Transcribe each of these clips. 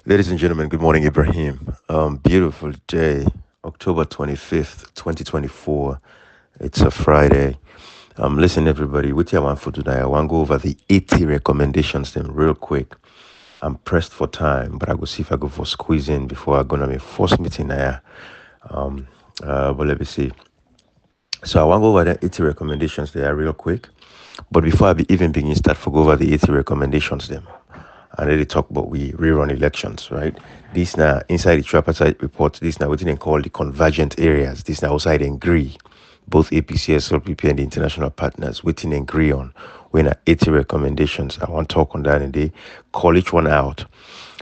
Ladies and gentlemen, good morning, Ibrahim. Beautiful day, October 25th, 2024. It's a Friday. Listen, everybody, what I want for today, I want to go over the 80 recommendations then real quick. I'm pressed for time, but I will see if I go for squeezing before I go to my first meeting there. Um, but let me see. So I want to go over the 80 recommendations there real quick. But before even begin, start for go over the 80 recommendations them. I already talk about we rerun elections, right? This now inside the tripartite report, this now what they call the convergent areas. This now outside agree. Both APC, SLPP and the international partners waiting agree on when 80 recommendations. I want to talk on that and they call each one out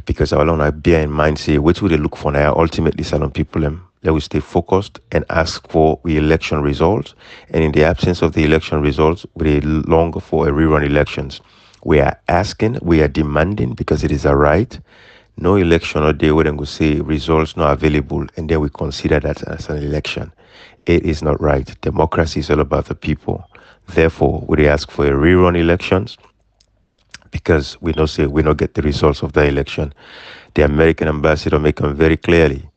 because I want to bear in mind say what will they look for now ultimately salon people that we stay focused and ask for the election results, and in the absence of the election results we longer for a rerun elections. We are asking, we are demanding because it is a right. No election or day where they go say results not available and then we consider that as an election. It is not right. Democracy is all about the people. Therefore, we ask for a rerun elections because we know say we don't get the results of the election. The American ambassador make them very clearly.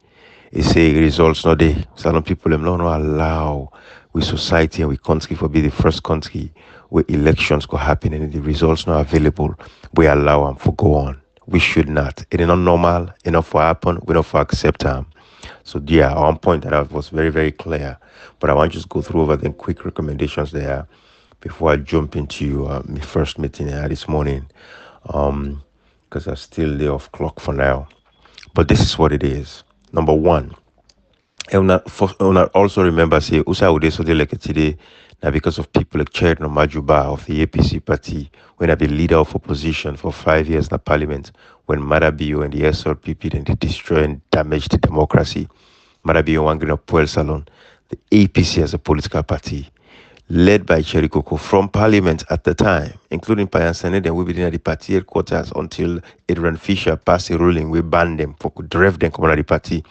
He say results not there. Some people them not allow we society and we country for be the first country where elections could happen and the results not available. We allow them for go on. We should not. It is not normal enough for happen. We don't for accept them. So yeah, on point that out was very, very clear. But I want to just go through over the quick recommendations there before I jump into my first meeting this morning. Because I'm still lay off clock for now. But this is what it is. Number one, I also remember say Usa Ude so like today now because of people like Chair Majuba of the APC party when I be leader of opposition for 5 years in the parliament when Marabio and the SLPP then they destroy and damage the democracy. Marabio wanging up Puel Salon, the APC as a political party led by Cherikoko from parliament at the time, including Payan Senate, and we been at the party headquarters until Adrian Fisher passed a ruling we banned them for drive them come out of the party.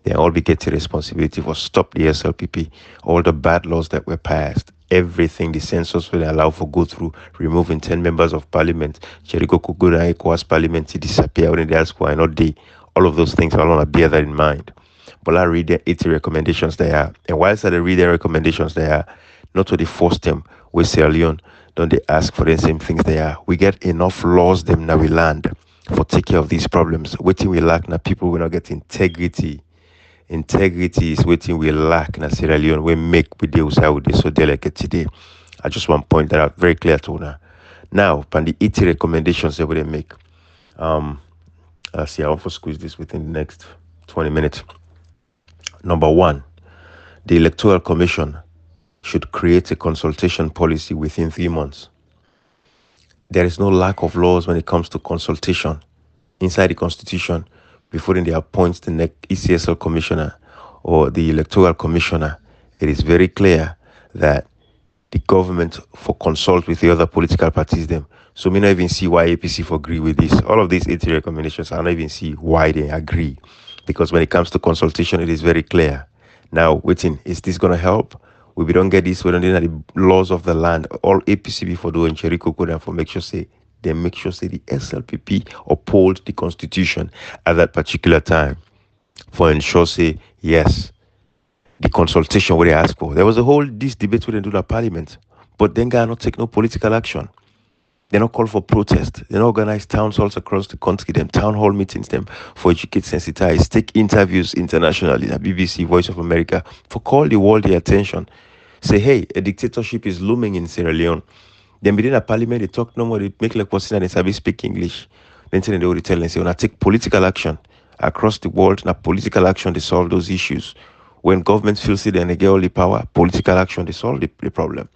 They all be getting responsibility for stop the SLPP, all the bad laws that were passed, everything the census will allow for go through, removing 10 members of parliament, Cherikoko go to ECOWAS parliament to disappear when the square and not day. All of those things, I want to bear that in mind. But I read the 80 recommendations there. And whilst I read the recommendations there, not to the force them with Sierra Leone, don't they ask for the same things they are. We get enough laws them now we land for take care of these problems. Waiting we lack now people will not get integrity. Integrity is waiting we lack now Sierra Leone. We make we deal with this so delicate today. I just want to point that out very clear to now. Now, upon the 80 recommendations that we make. Um see I want to squeeze this within the next 20 minutes. Number one, the Electoral Commission should create a consultation policy within 3 months. There is no lack of laws when it comes to consultation inside the constitution before they appoint the next ECSL commissioner or the electoral commissioner. It is very clear that the government for consult with the other political parties them. So me not even see why APC for agree with this. All of these 80 recommendations, I don't even see why they agree. Because when it comes to consultation, it is very clear. Now, waiting, is this gonna help? We don't get this, we don't need the laws of the land. All APC before doing Cheriko could and for make sure say they make sure say the SLPP uphold the constitution at that particular time for ensure say yes the consultation where they ask for. There was a whole this debate where they do the parliament, but then Ghana not take no political action. They not call for protest. They not organize town halls across the country, them town hall meetings, them for educate, sensitize, take interviews internationally, the BBC, Voice of America, for call the world the attention. Say, hey, a dictatorship is looming in Sierra Leone. Then within a parliament, they talk no more, they make like person and they sabi speak English. Then they will tell and say, when I take political action across the world, now political action to solve those issues. When government feels it and they get all the power, political action to solve the problem.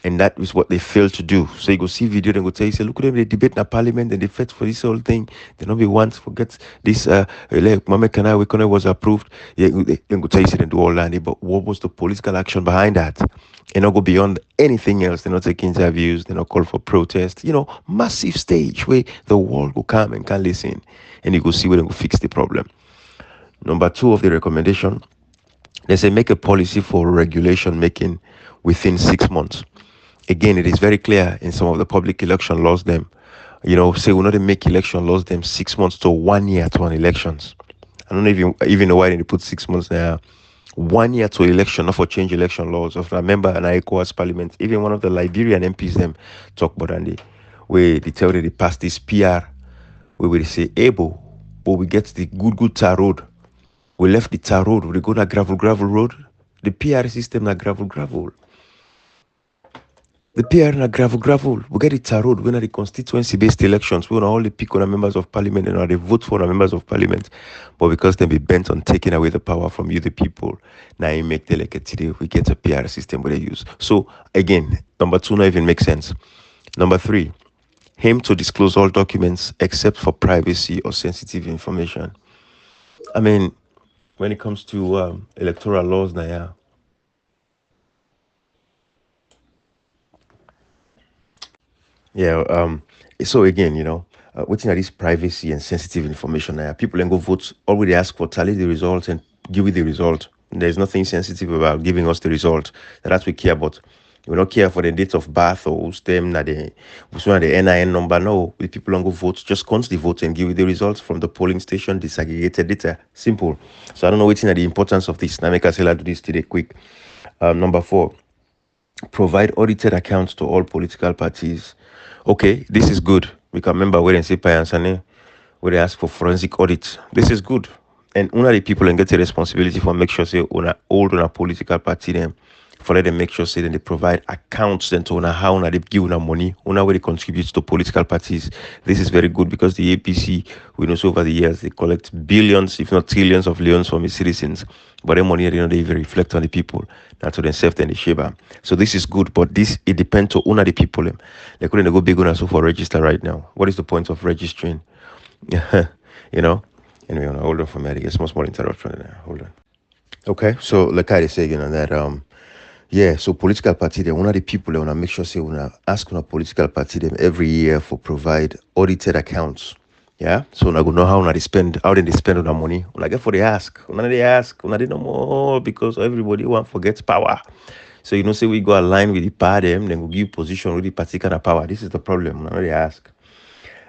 And that is what they fail to do. So you go see video, then go tell you, say, look at them, they debate in the parliament and they fight for this whole thing. They don't be once forget this like Mama Kana Wekone was approved. Yeah, then go tell you, say, they do all that. But what was the political action behind that? And not go beyond anything else. They not take interviews, they not call for protest. Massive stage where the world will come and can listen. And you go see where they go fix the problem. Number two of the recommendation, they say make a policy for regulation making within 6 months. Again, it is very clear in some of the public election laws them Say we not make election laws them 6 months to 1 year to an elections. I don't even know why they put 6 months there. 1 year to election, not for change election laws. Of remember an ECOWAS parliament, even one of the Liberian MPs them talk about and they tell they pass this PR where we say able, but we get the good tar road. We left the tar road, we go to gravel road. The PR system na gravel. The PR na gravel. We get the tar road. We na the constituency-based elections. We na all the pick on the members of parliament and they vote for the members of parliament. But because they be bent on taking away the power from you, the people, now you make the like today, we get a PR system where they use. So again, number 2 not even makes sense. Number 3, aim to disclose all documents except for privacy or sensitive information. I mean, when it comes to electoral laws, now yeah. Yeah. So again, waiting at this privacy and sensitive information. People then go vote. Already ask for tally the results and give you the result. There's nothing sensitive about giving us the result. That's what we care about. We don't care for the date of birth or who's them, who's the NIN number. No, the people don't go vote. Just constantly vote and give you the results from the polling station, disaggregated data. Simple. So I don't know waiting at the importance of this. Now make us do this today quick. Number 4, provide audited accounts to all political parties. Okay, this is good. We can remember when they say Payansane, where they ask for forensic audit. This is good. And one of the people and get the responsibility for make sure say on a political party them for let them make sure say that they provide accounts then to how they give money, where they contribute to political parties. This is very good because the APC, we know so over the years they collect billions, if not trillions of leons from its citizens. But their money, they even reflect on the people, not to themselves and the Sheba. So this is good, but this it depends on the people. They couldn't go big on so for register right now. What is the point of registering? you know. Anyway, hold on for me. I get small interruption there. Hold on. Okay, so like I say again on that, yeah, so political party them, one of the people they wanna make sure say wanna ask on a political party them every year for provide audited accounts. Yeah, so I go know how they spend, how they spend on the money. When I get for the ask, when they ask, when they no more because everybody want forget power. So say we go align with the power them, then we give position with the particular power. This is the problem. When they ask.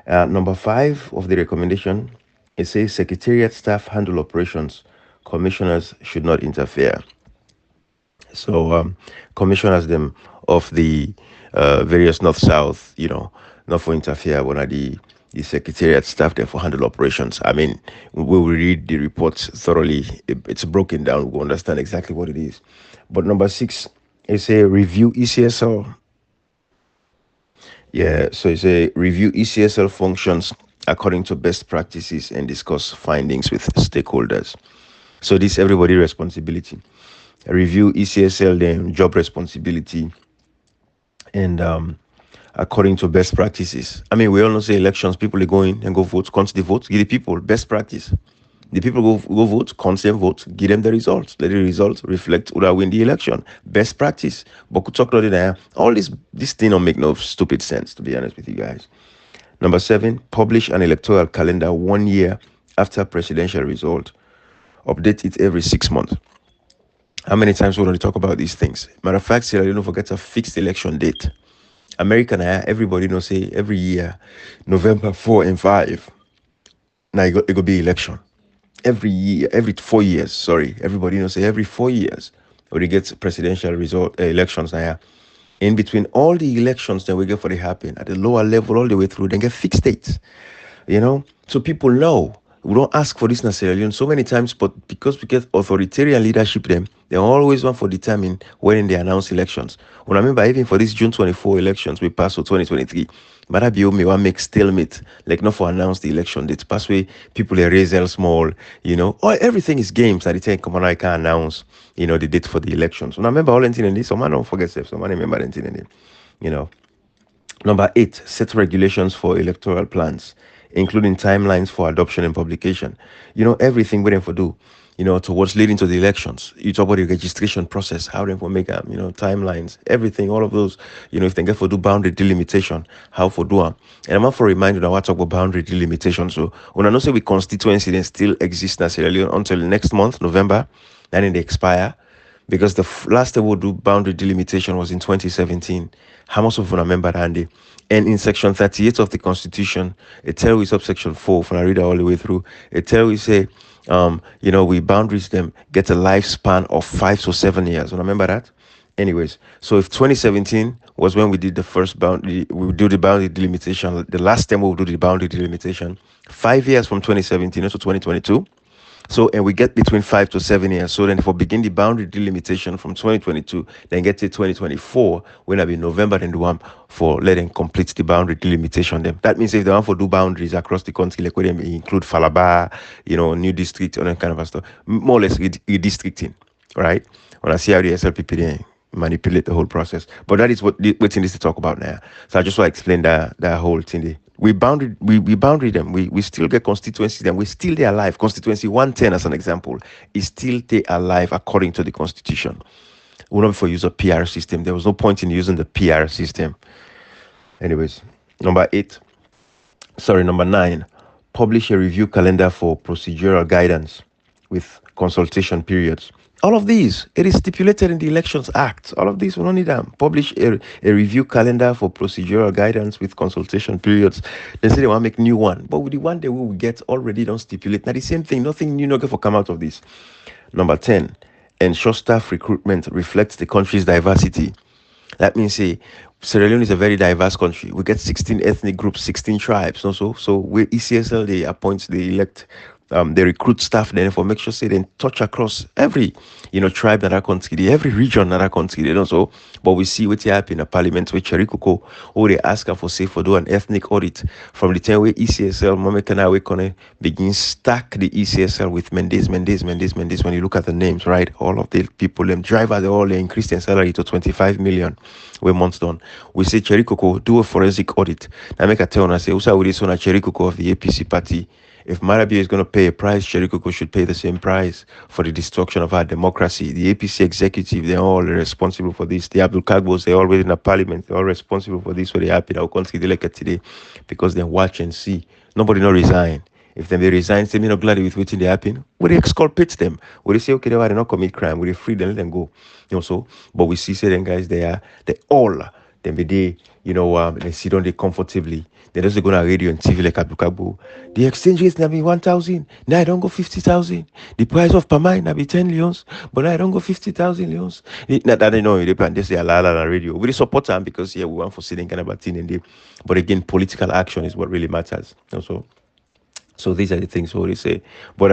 Number 5 of the recommendation, it says secretariat staff handle operations. Commissioners should not interfere. So commissioners them of the various north-south, not for interfere when the secretariat staff there for handle operations. I mean, we will read the reports thoroughly. It's broken down. We understand exactly what it is. But number 6 is a review ECSL. Yeah, so it's a review ECSL functions according to best practices and discuss findings with stakeholders. So this everybody responsibility. Review ECSL then job responsibility and according to best practices. I mean, we all know say elections, people are going and go vote, constantly vote, give the people best practice. The people go vote, consent vote, give them the results. Let the results reflect who will win the election. Best practice. But could talk about it. All this thing don't make no stupid sense, to be honest with you guys. Number 7, publish an electoral calendar 1 year after presidential result. Update it every 6 months. How many times we already talk about these things? Matter of fact, I don't forget a fixed election date. American, everybody knows say every year, November 4 and 5. Now it go be election. Every year, every 4 years, sorry. Everybody knows say every 4 years, when we get presidential result elections now. In between all the elections that we get for the happen at the lower level all the way through, then get fixed dates. So people know we don't ask for this necessarily so many times, but because we get authoritarian leadership them, they always want for determine when they announce elections. When I remember even for this June 24 elections we passed for 2023, Marabi me want make stalemate, like not for announce the election date. Pass way people they raise hell small, everything is games that they think come on I can announce, the date for the elections. When I remember all anything in this, some man don't forget stuff, some man remember anything in it. Number 8, set regulations for electoral plans, including timelines for adoption and publication. Everything we for do, towards leading to the elections. You talk about the registration process, how they for make timelines, everything, all of those, if they get for do boundary delimitation, how for do them. And I'm not for remind you that I talk about boundary delimitation. So when I know say we constituency then still exist necessarily until next month, November, then they expire. because the last time we'll do boundary delimitation was in 2017. How much of you remember that, Andy? And in section 38 of the Constitution, it tells you subsection 4, when I read it all the way through, it tells you say, we boundaries them get a lifespan of 5 to 7 years. Remember that? Anyways, so if 2017 was when we did the first boundary, we do the boundary delimitation. The last time we'll do the boundary delimitation, 5 years from 2017 to 2022. So, and we get between 5 to 7 years. So then if we begin the boundary delimitation from 2022, then get to 2024, when I be November, then the one for letting complete the boundary delimitation them. That means if they want to do boundaries across the country, like where they include Falaba, new district, and that kind of stuff, more or less redistricting, right? When I see how the SLPP then manipulate the whole process. But that is what thing is to talk about now. So I just want to explain that whole thing there. We boundary them. We still get constituency them. We still they alive. Constituency 110 as an example is still they alive according to the constitution. We're not for use a PR system. There was no point in using the PR system. Anyways, number 9, publish a review calendar for procedural guidance with consultation periods. All of these, it is stipulated in the Elections Act. All of these, we don't need them. Publish a review calendar for procedural guidance with consultation periods. They say they want to make new one. But with the one they will get already don't stipulate. Now the same thing, nothing new, no get for come out of this. Number 10, ensure staff recruitment reflects the country's diversity. That means Sierra Leone is a very diverse country. We get 16 ethnic groups, 16 tribes. Also, so we ECSL they appoint, they elect, they recruit staff then for make sure say they touch across every tribe that are country, every region that are country. They also, but we see what happen in a parliament with Cherikoko, or they ask her for say for do an ethnic audit from the time where ECSL Mamekana Wekone begin stack the ECSL with Mendes. When you look at the names, right, all of the people, them drivers, they all increased their salary to 25 million. We're months done. We say Cherikoko do a forensic audit. Now make a tell and say, also with this one a Cherikoko of the APC party. If Marabia is going to pay a price, Cherikoko should pay the same price for the destruction of our democracy. The APC executive, they're all responsible for this. The Abdul Kagbos, they're always in the parliament, they're all responsible for this. So they're happy that our country they like it today because they watch and see. Nobody no resign. If they resign, say me not glad with waiting they happen. We they exculpate them. We they say okay, they not commit crime. We they free them, let them go. So. But we see say them guys they all then they sit down there comfortably. They just go on radio and TV like Abukabu. The exchange rate now be 1,000. Now I don't go 50,000. The price of per mile now be 10 leons, but now I don't go 50,000 leons. Not that they know they plan. They say a lot on radio. We support them because we want for sitting kind of a thing in there. But again, political action is what really matters. So these are the things what they say. But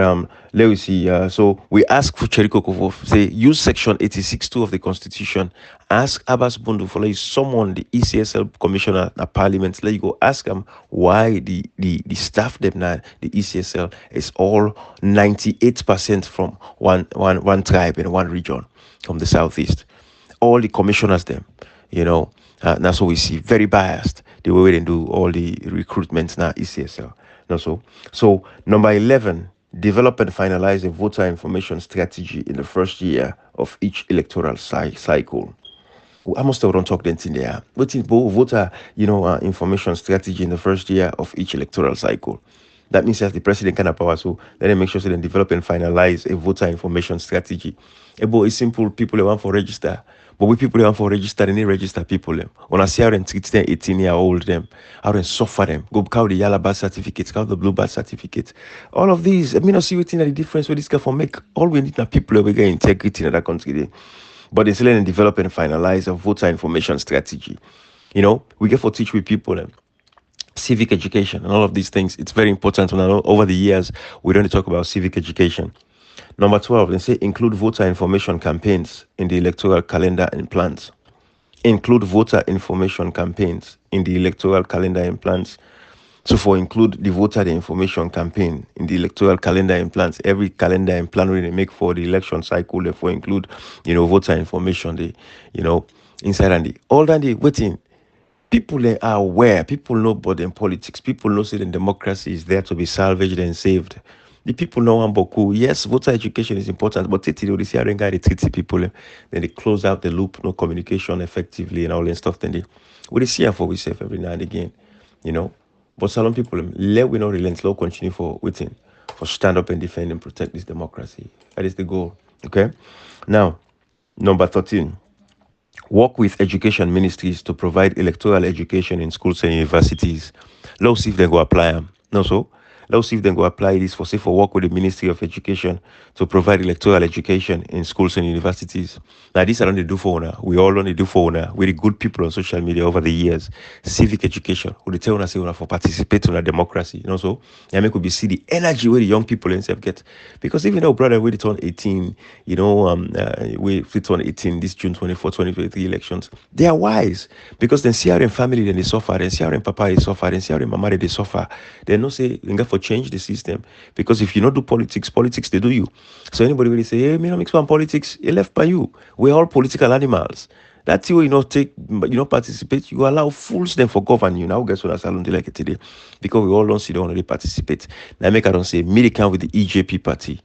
let me see. So we ask for Cheriko Kovo, say use section 86.2 of the Constitution. Ask Abbas Bundu for like someone, the ECSL commissioner at Parliament. Let you go ask them why the staff them now the ECSL is all 98% from one tribe in one region from the southeast. All the commissioners them, that's what we see. Very biased the way they do all the recruitments now ECSL. So number 11, develop and finalize a voter information strategy in the first year of each electoral cycle. I must have don't talk then in there. What is voter, information strategy in the first year of each electoral cycle? That means as the president can have power, so let them make sure they develop and finalize a voter information strategy. It's simple. People they want for register, but we people they want for register, they need register people them. When I see how they treat them 18-year-old them, how they suffer them, go count the yellow birth certificates, count the blue birth certificates. All of these, I mean, I see what the difference with this guy for make. All we need now people we get integrity in that country. There. But it's letting develop and finalize a voter information strategy. We get for teach with people them. Civic education and all of these things. It's very important. When over the years, we don't talk about civic education. Number 12, they say include voter information campaigns in the electoral calendar and plans. Include voter information campaigns in the electoral calendar and plans. So for include the voter information campaign in the electoral calendar and plans, every calendar and plan we make for the election cycle, therefore include, voter information, inside and all that the waiting. People are aware. People know about them politics. People know that democracy is there to be salvaged and saved. The people know Amboku. Yes, voter education is important, but they see how they treat people. Then they close out the loop, no communication effectively and all that stuff. Then we see for we save every now and again, But some people, let we not relent, let continue for waiting, for stand up and defend and protect this democracy. That is the goal. Okay. Now, Number 13, work with education ministries to provide electoral education in schools and universities. Let's see if they go apply them. No, so let's see if they go apply this for say for work with the Ministry of Education to provide electoral education in schools and universities. Now this I don't do for now. We all only do for now. We're the good people on social media over the years. Civic education. We tell us say una for participate in a democracy. You know so. I mean could be see the energy where the young people themselves get. Because even though brother we turn 18, we turn 18 this June 24, 2023 elections, they are wise because then see how their family then they suffer, then see how their papa they suffer, then see how their mama they suffer. They no say you got for change the system because if you not do politics, politics they do you. So anybody really say, hey, me no mix one politics, it left by you. We're all political animals. That's you not take, you not participate. You allow fools them for govern you. Now guess what I salon like it today, because we all don't see they only participate. Now make I don't say me they count with the EJP party.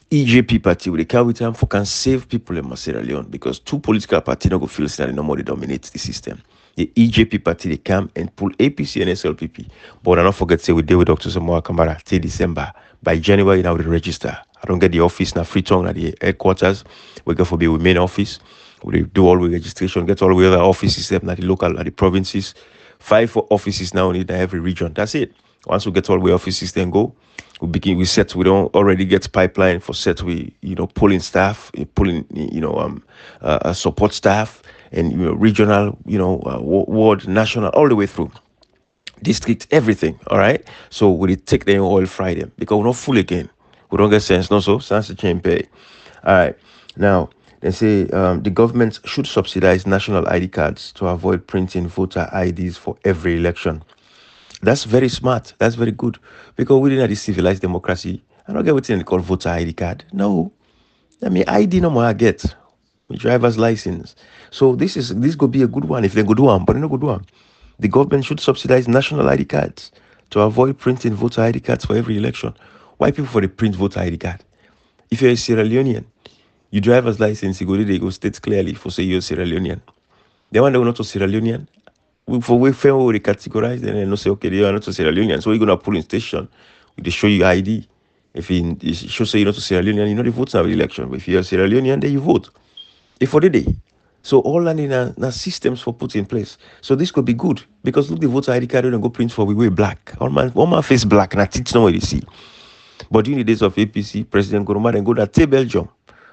EJP party will carry time for can save people in Sierra Leone because two political parties don't go feel that no more they dominate the system. The EJP party they come and pull APC and SLPP. But I don't forget say we deal with Dr. Samoa Kamara till December. By January now we register. I don't get the office now free tongue at the headquarters. We go for the main office. We do all the registration, get all the other offices at the local at the provinces. 5 offices now in every region. That's it. Once we get all the offices, then go. We set. We don't already get pipeline for set. We pulling staff, pulling support staff, and regional, ward, national, all the way through district, everything. All right. So we take them oil fry them because we're not full again. We don't get sense. No, so sense the chain pay. All right. Now they say the government should subsidize national ID cards to avoid printing voter IDs for every election. That's very smart. That's very good. Because we didn't have civilized democracy. I don't get what they call voter ID card. No. I mean ID no more I get. My driver's license. So this could be a good one if they go do one, but they not go do one. The government should subsidize national ID cards to avoid printing voter ID cards for every election. Why people for the print voter ID card? If you're a Sierra Leonean, your driver's license, you go there, they go state clearly for say you're Sierra Leonean. The one that will not to Sierra Leonean, for we fail we categorize them and not say okay they are not to Sierra Leonean. So we're gonna pull in station. They show you ID. If it shows say you're not to Sierra Leonean, you know the votes now the election. But if you're Sierra Leonean, then you vote. If for the day. So all that in a systems for put in place. So this could be good because look the voter ID card and go print for we wear black. All my face black and I teach no way to see. But during the days of APC, President Goroma then go to Belgium.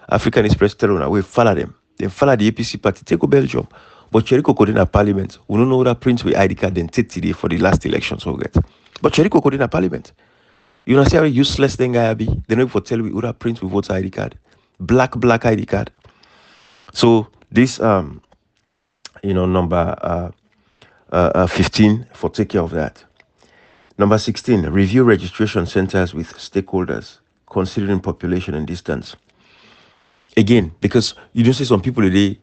African Express Terror, we follow them. They follow the APC party, take go Belgium. But Cheriko Kodina Parliament, we don't know that print with ID card then take today for the last election so get. But Cheriko Kodina Parliament. You know see how useless thing guy be? They know for tell we who that print with voter ID card. Black ID card. So this number 15 for take care of that. Number 16, review registration centers with stakeholders, considering population and distance. Again, because you don't see some people today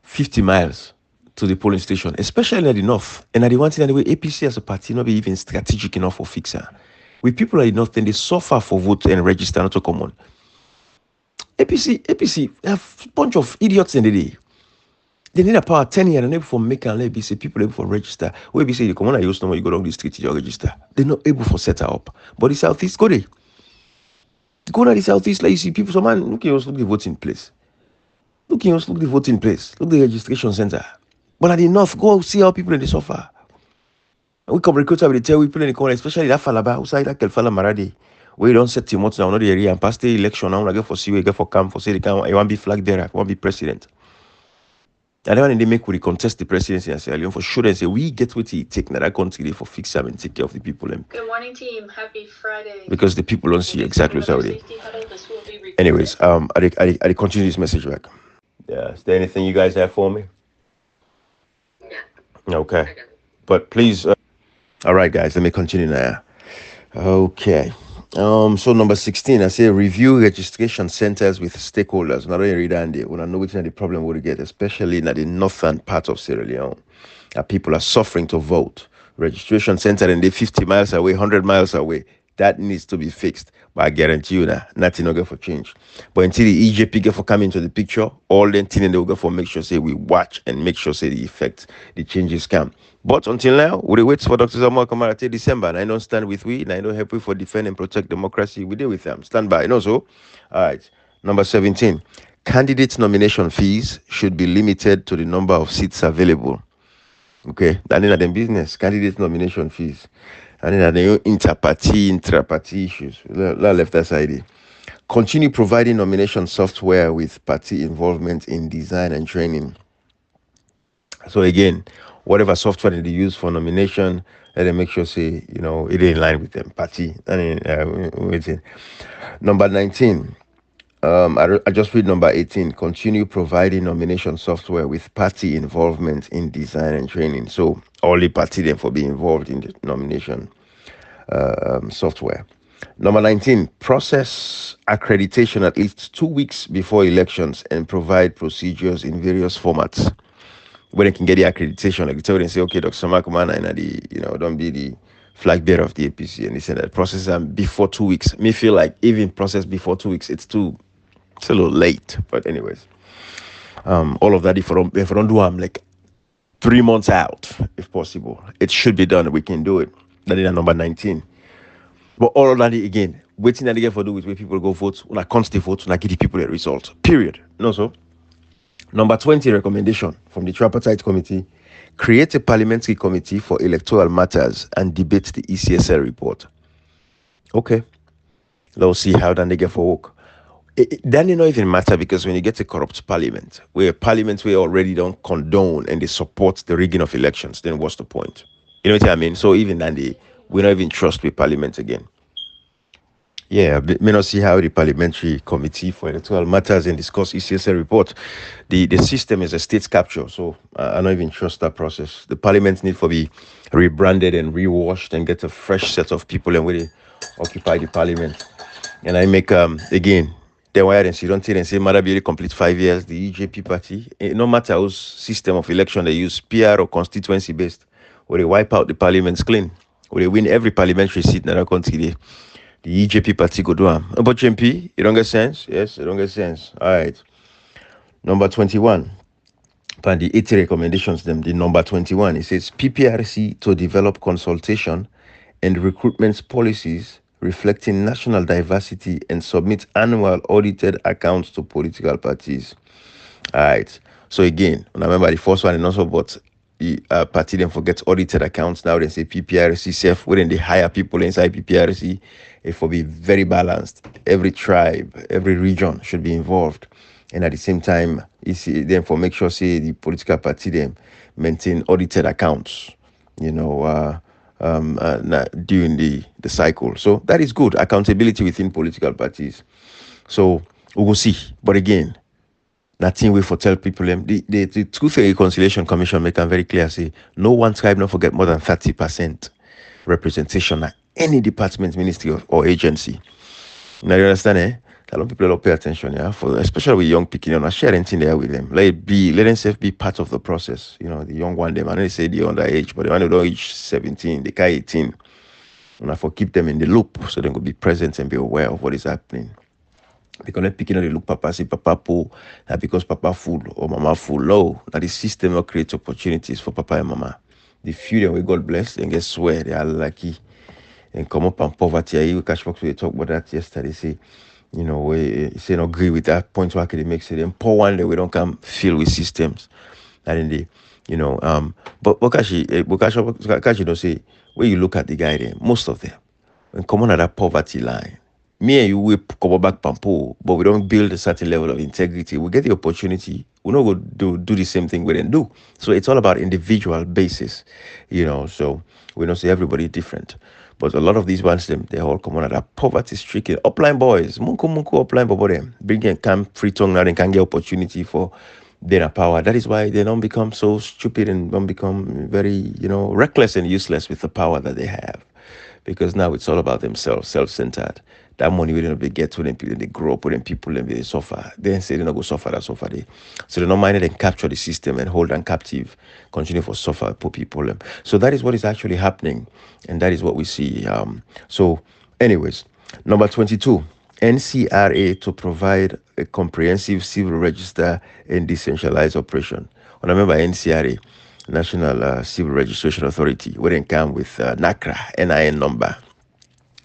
50 miles to the polling station, especially at the north. And at the one thing anyway, APC as a party not be even strategic enough for fixer. With people at the north, then they suffer for vote and register not to come on. APC have a bunch of idiots in the day. They need a power 10 years and able for make and let say people able for register. Where be say you come on, I use no you go down the street, you register. They're not able for set up. But the southeast go there. Go to the southeast, like you see people, so man, look the voting place. Look the voting place. Look the registration center. But at the north, go see how people in the suffer. We come recruiter will tell people in the corner, especially that falaba, who say that fala maradi. We don't set Timothy now, not the area and pass the election now, I get for see, we get for camp, for say the camp, I want to be flag bearer, I want to be president. And then when they make we contest the presidency and Sierra Leone for sure and say we get what he take now that country for fix them and take care of the people. Good morning, team. Happy Friday. Because the people don't see exactly how they. Anyways, I continue this message back. Yeah, is there anything you guys have for me? Yeah. Okay, but please. All right, guys, let me continue now. Okay. So number 16, I say review registration centers with stakeholders. Not only read and when I know which the problem would get, especially in the northern part of Sierra Leone. People are suffering to vote. Registration center and they're 50 miles away, 100 miles away. That needs to be fixed. But I guarantee you that nothing will get for change. But until the EJP get for come into the picture, all the thing they will get for make sure say we watch and make sure say the effect, the changes come. But until now, we wait for Dr. Samuel Kamara till December, and I don't stand with we, and I don't help we for defend and protect democracy. We deal with them. Stand by. And also, all right, number 17, Candidates' nomination fees should be limited to the number of seats available. Okay, that in the business, candidate nomination fees. And then the inter-party, intra-party issues. Left aside. Continue providing nomination software with party involvement in design and training. So again, whatever software that they use for nomination, let them make sure say it in line with them party. And waiting. Number 19. I just read number 18. Continue providing nomination software with party involvement in design and training. So only party them for being involved in the nomination software. Number 19, process accreditation at least 2 weeks before elections and provide procedures in various formats where they can get the accreditation. Like they tell them, say, okay, Dr. Samakumana, and don't be the flag bearer of the APC. And they say that process before 2 weeks. Me feel like even process before 2 weeks, it's a little late. But anyways, all of that, if I don't do, I'm like 3 months out, if possible. It should be done. We can do it. That is number 19. But all of that again, waiting that they get for do with where people go vote, when I constantly vote, when I give the people the result. Period. No, so number 20 recommendation from the Tripartite Committee: create a parliamentary committee for electoral matters and debate the ECSL report. Okay, let's see how then they get for work. Then it don't even matter because when you get a corrupt parliament, where parliament we already don't condone and they support the rigging of elections, then what's the point? You know what I mean? So even then we don't even trust with parliament again. Yeah, may not see how the Parliamentary Committee for Electoral Matters and discuss ECSL report. The system is a state capture, so I don't even trust that process. The Parliament need to be rebranded and rewashed and get a fresh set of people and really occupy the Parliament. And I make again. Then why don't you don't tell and say Mother Beauty complete 5 years, the EJP party, no matter whose system of election they use, PR or constituency based, or they wipe out the parliaments clean, or they win every parliamentary seat in that country. The EJP party go do am. But JMP, it don't get sense? Yes, it don't get sense. All right. Number 21. And the 80 recommendations, them, the number 21, it says PPRC to develop consultation and recruitment policies reflecting national diversity and submit annual audited accounts to political parties. All right. So again, remember the first one and also but the party then forgets audited accounts. Now they say PPRC self within they hire people inside PPRC. It will be very balanced. Every tribe, every region should be involved. And at the same time, you see then for make sure say the political party them maintain audited accounts, during the cycle. So that is good. Accountability within political parties. So we will see. But again, nothing we for tell people them the Truth and Reconciliation Commission make them very clear say no one tribe not forget more than 30% representation at any department, ministry or agency. Now you understand, eh? A lot of people don't pay attention, yeah. For especially with young people, share anything there with them. Let them be part of the process. The young one them. I know they say the underage, but the one who don't reach 17, they carry 18. And I for keep them in the loop so they can be present and be aware of what is happening. Because let picking they look papa say papa poor, that because papa full or mama full. No, that the system will create opportunities for papa and mama. The few that we God bless and guess where they are lucky and come up and poverty. You catch folks we talk about that yesterday. Say, we say not agree with that point where they make say them poor one that we don't come fill with systems. And in the but Bokashi don't say when you look at the guy there, most of them when come on at that poverty line. Me and you will come back pampo, but we don't build a certain level of integrity. We get the opportunity, we not go do the same thing we didn't do. So it's all about individual basis, so we don't say everybody different. But a lot of these ones, they all come on at that poverty stricken upline boys, munku upline bobo them. Bring and come free tongue now, they can get opportunity for their power. That is why they don't become so stupid and don't become very, reckless and useless with the power that they have. Because now it's all about themselves, self-centered. That money we don't get to them people, they grow up with them people and they suffer. Then say they don't go suffer, that suffer they. So they don't mind it and capture the system and hold them captive, continue for suffer, poor people. So that is what is actually happening, and that is what we see. So, anyways, number 22. NCRA to provide a comprehensive civil register and decentralized operation. And remember NCRA, National Civil Registration Authority, where they come with NACRA, NIN number.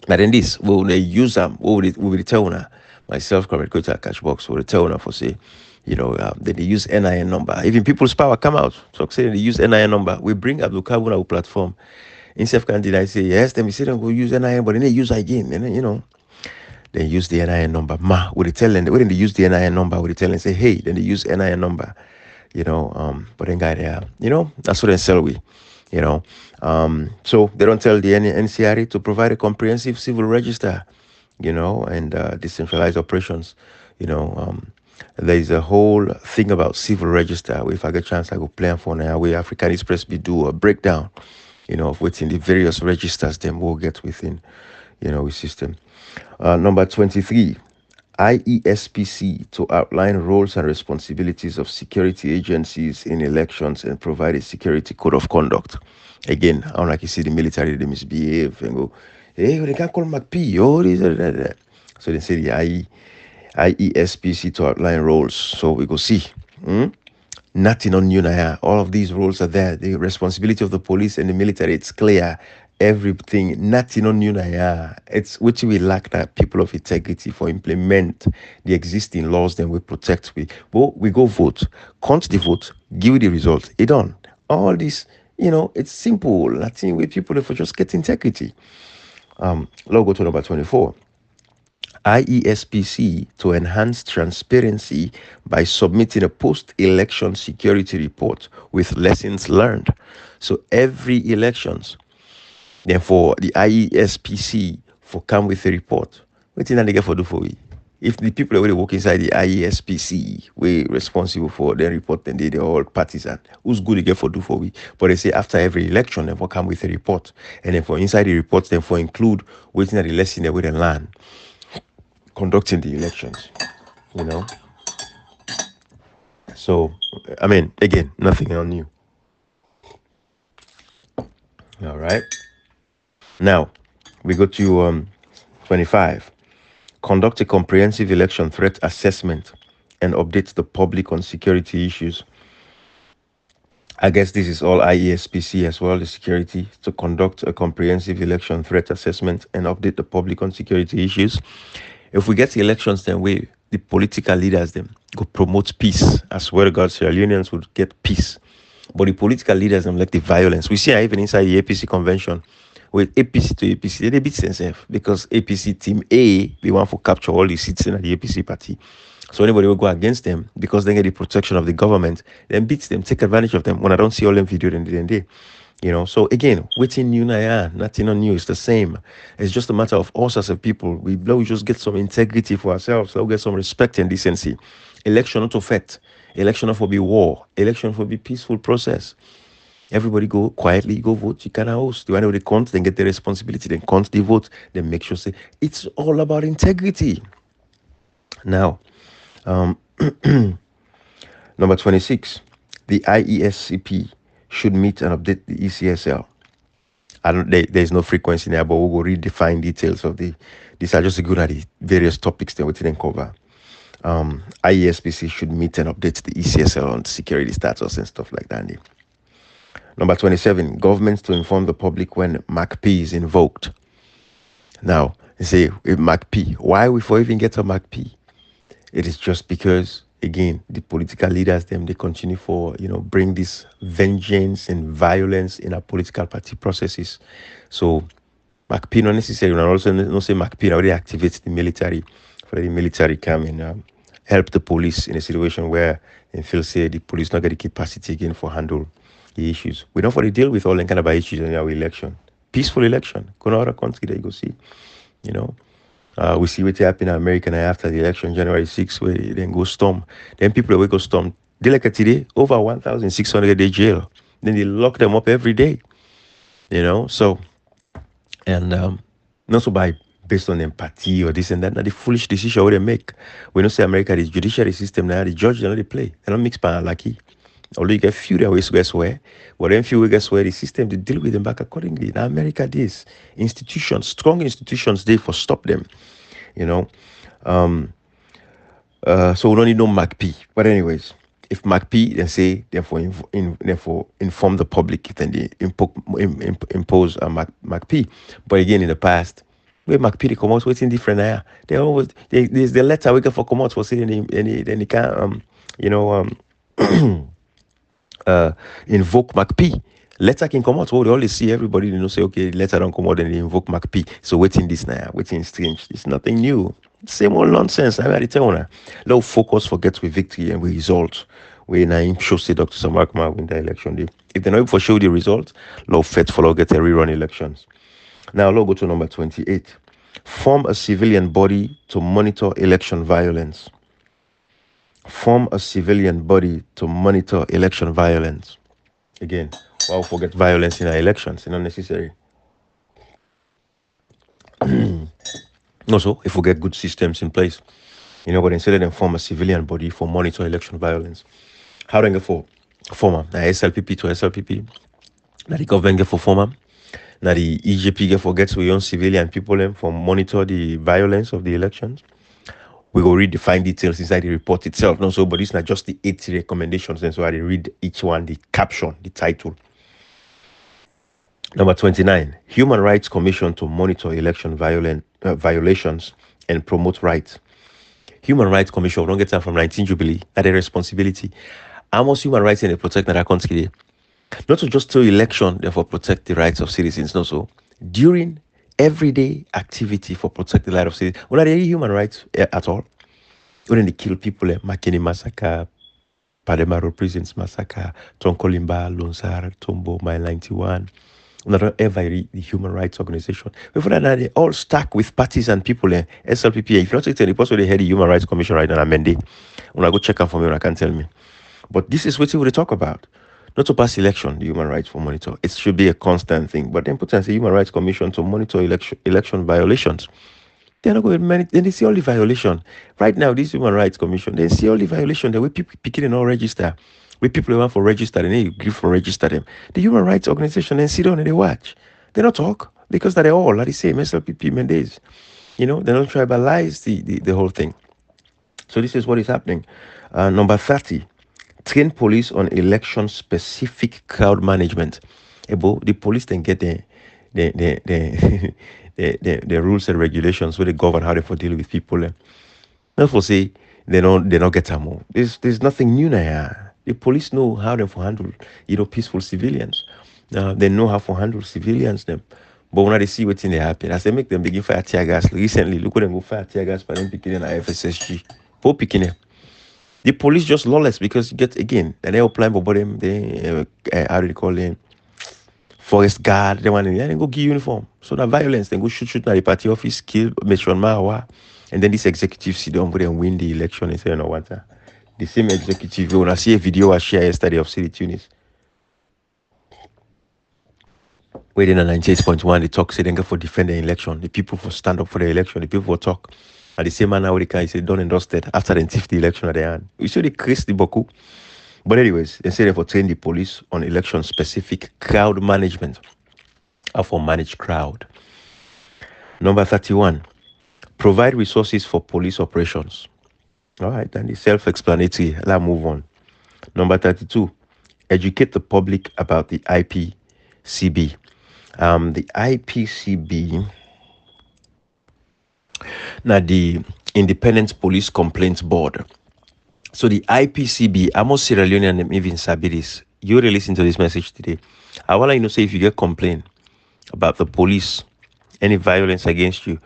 Now then this, we will use them, we will tell you. myself, Comrade Kota Catchbox, will tell them for say, that they use NIN number. Even People's Power come out, so say they use NIN number. We bring Abdul Kabul our platform. Instead of candidate, I say, yes, then we say them go use NIN, but then they use again. And then, they use the NIN number. Would they tell them, when they use the NIN number, would they tell them, say, hey, then they use NIN number, but then guy there, that's what they sell we, you know. So they don't tell the NCRA to provide a comprehensive civil register, and decentralized operations, you know. There's a whole thing about civil register. If I get a chance, I go plan for now. Where African Express be do a breakdown, of within the various registers them will get within, with system. Number 23, IESPC to outline roles and responsibilities of security agencies in elections and provide a security code of conduct. Again, unlike you see the military, they misbehave and go, hey, they can't call McP. Oh, this, that, that. So they say the IESPC to outline roles. So we go see. Nothing on you now. All of these roles are there. The responsibility of the police and the military, it's clear. Everything, nothing on you now. It's which we lack that people of integrity for implement the existing laws, then we protect. We go vote, count the vote, give the result. It done. All this, it's simple. Nothing with people if we just get integrity. Logo to number 24. IESPC to enhance transparency by submitting a post-election security report with lessons learned. So every elections, then for the IESPC for come with a report, what thing they get for do for we? If the people that really work inside the IESPC, we responsible for their report, then they all partisan. Who's good to get for do for we? But they say after every election, then for come with a report, and then for inside the reports, then for include waiting at the lesson that we then learn conducting the elections, you know. So, I mean, again, nothing on new. All right. Now, we go to 25. Conduct a comprehensive election threat assessment and update the public on security issues. I guess this is all IESPC as well, the security, to conduct a comprehensive election threat assessment and update the public on security issues. If we get the elections, then the political leaders, them, go promote peace. I swear to God, Sierra Leoneans would get peace. But the political leaders, them, like the violence. We see even inside the APC convention, with APC to APC, they beat themselves because APC team A, they want to capture all the seats in the APC party. So anybody will go against them because they get the protection of the government, then beats them, take advantage of them. When I don't see all them video, then they, So again, waiting new na nothing on new. It's the same. It's just a matter of us as a people. We just get some integrity for ourselves. So we get some respect and decency. Election not to fight. Election not for be war. Election for be peaceful process. Everybody go quietly, go vote. You can host. You want to count, then get the responsibility, then count the vote, then make sure say it's all about integrity. Now, number 26, the IESCP should meet and update the ECSL. There's no frequency there, but we'll go redefine details of these are just good at the various topics that we didn't cover. IESPC should meet and update the ECSL on security status and stuff like that. Number 27, governments to inform the public when MACP is invoked. Now, they say, MACP, why we for even get a MACP? It is just because, again, the political leaders, they continue for, bring this vengeance and violence in our political party processes. So, MACP not necessarily, and also not say MACP already activates the military, for the military come and help the police in a situation where they feel say the police not get the capacity again for handle the issues. We don't want to deal with all that kind of issues in our election. Peaceful election. Go to other country that you go see, we see what happened in America after the election, January 6th, where they then go storm. Then people will go storm. They like today, over 1,600 they jail. Then they lock them up every day, So, and not so by based on empathy or this and that. Now the foolish decision what they make. We don't say America, the judiciary system now, the judge, they play. They don't mix by lucky. Although you get few that ways guess where, but then few guess where the system they deal with them back accordingly. Now America this institutions, strong institutions, they for stop them, So we don't need no MACP. But anyways, if MACP then say therefore inform the public, then they impose a MACP. But again, in the past, Where McP they come out waiting different now. They always there's the letter we get for come out for saying any can't you know uh invoke McP. Letter can come out. Oh, they always see everybody, say, okay, letter don't come out and they invoke McP. So waiting this now, waiting strange. It's nothing new. Same old nonsense. I already tell you. Low focus forgets with victory and with result. When I show say Dr. Samarkma win the election day. If they know for show the result, low fet follow get a rerun elections. Now, let's go to number 28. Form a civilian body to monitor election violence. Form a civilian body to monitor election violence. Again, why forget violence in our elections? It's not necessary. Also, if we get good systems in place, but instead of them form a civilian body for monitor election violence, how do they get for former? Now SLPP to SLPP. Now the government get for former. Now the EJP get for gets we own civilian people for monitor the violence of the elections. We will read the fine details inside the report itself. No, so but it's not just the 80 recommendations, and so I read each one, the caption, the title. Number 29, Human Rights Commission to monitor election violations and promote rights. Human Rights Commission, don't get time from 19 Jubilee, that a responsibility. Almost human rights in the protect that country. Not to just tell election, therefore protect the rights of citizens, no so. During everyday activity for protect the rights of citizens. When are there human rights at all? When they kill people, Makeni massacre, Pademaro prisons massacre, Tonkolimba, Lonsar, Tombo, Mile 91. Not ever read the human rights organization. Before that, they all stuck with parties and people. SLPP. If you not take the person they had the Human Rights Commission right now, Amende. When I go check out for me, I can't tell me. But this is what we talk about. Not to pass election, the human rights for monitor. It should be a constant thing. But then put as a Human Rights Commission to monitor election violations. They're not going to manage. Then they see all the violation. Right now, this Human Rights Commission, they see all the violation. The way people picking and all register. Where people want for register, and then you give for register them. The human rights organization then sit down and they watch. They don't talk because they're all like the same SLPP Mendes. They don't tribalize the whole thing. So this is what is happening. Number 30, train police on election specific crowd management. The police then get the the rules and regulations where they govern how they for deal with people. Not for say they don't get a more. There's nothing new now. The police know how to handle, peaceful civilians. They know how to handle civilians. Them, but when they see what's in the happen, as they make them begin fire tear gas. Recently, look at them go fire tear gas for them picking in FSSG. Poor picking them. The police just lawless because you get again. They apply for them. They how do they call them? Forest guard. They want to go give uniform. So the violence, then go shoot at the party office, kill Mission Mawa, and then this executive sit down, go and win the election and say, no what. The same executive, when I see a video I shared yesterday of City Tunis, where in a 98.1, they talk, say they go for defend the election, the people for stand up for the election, the people for talk. At the same manner, they can say done and dusted after the 50 election at the end. We should increase the Boku. But anyways, they say they for train the police on election specific crowd management. How for manage crowd. Number 31, provide resources for police operations. All right, then it's self-explanatory. Let's move on. Number 32, educate the public about the IPCB. The IPCB, now the Independent Police Complaints Board. So the IPCB, I'm a Sierra Leonean and even Sabiris. You already listen to this message today. I want to say if you get complaint about the police, any violence against you,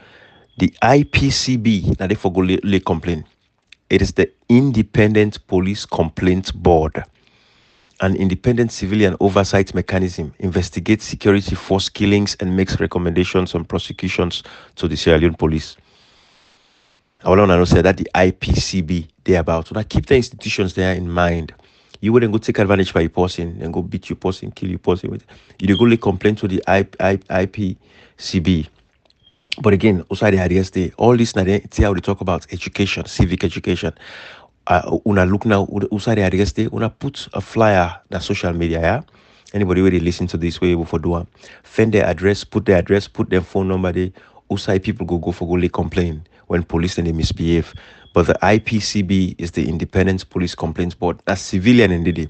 the IPCB, now they forgot to complain. It is the Independent Police Complaint Board, an independent civilian oversight mechanism, investigates security force killings and makes recommendations on prosecutions to the Sierra Leone police. I want to say that the IPCB, they're about. So that keep the institutions there in mind. You wouldn't go take advantage by your person and go beat your person, kill your person. You go complain to the IPCB. But again, outside the ideas, all this now see how they talk about education, civic education. Una look now outside the ideas, una put a flyer on social media. Yeah, anybody where they listen to this way for do find their address, put their phone number there. Outside people go complain. when police and they misbehave. But the IPCB is the Independent Police Complaints Board. That's civilian and they.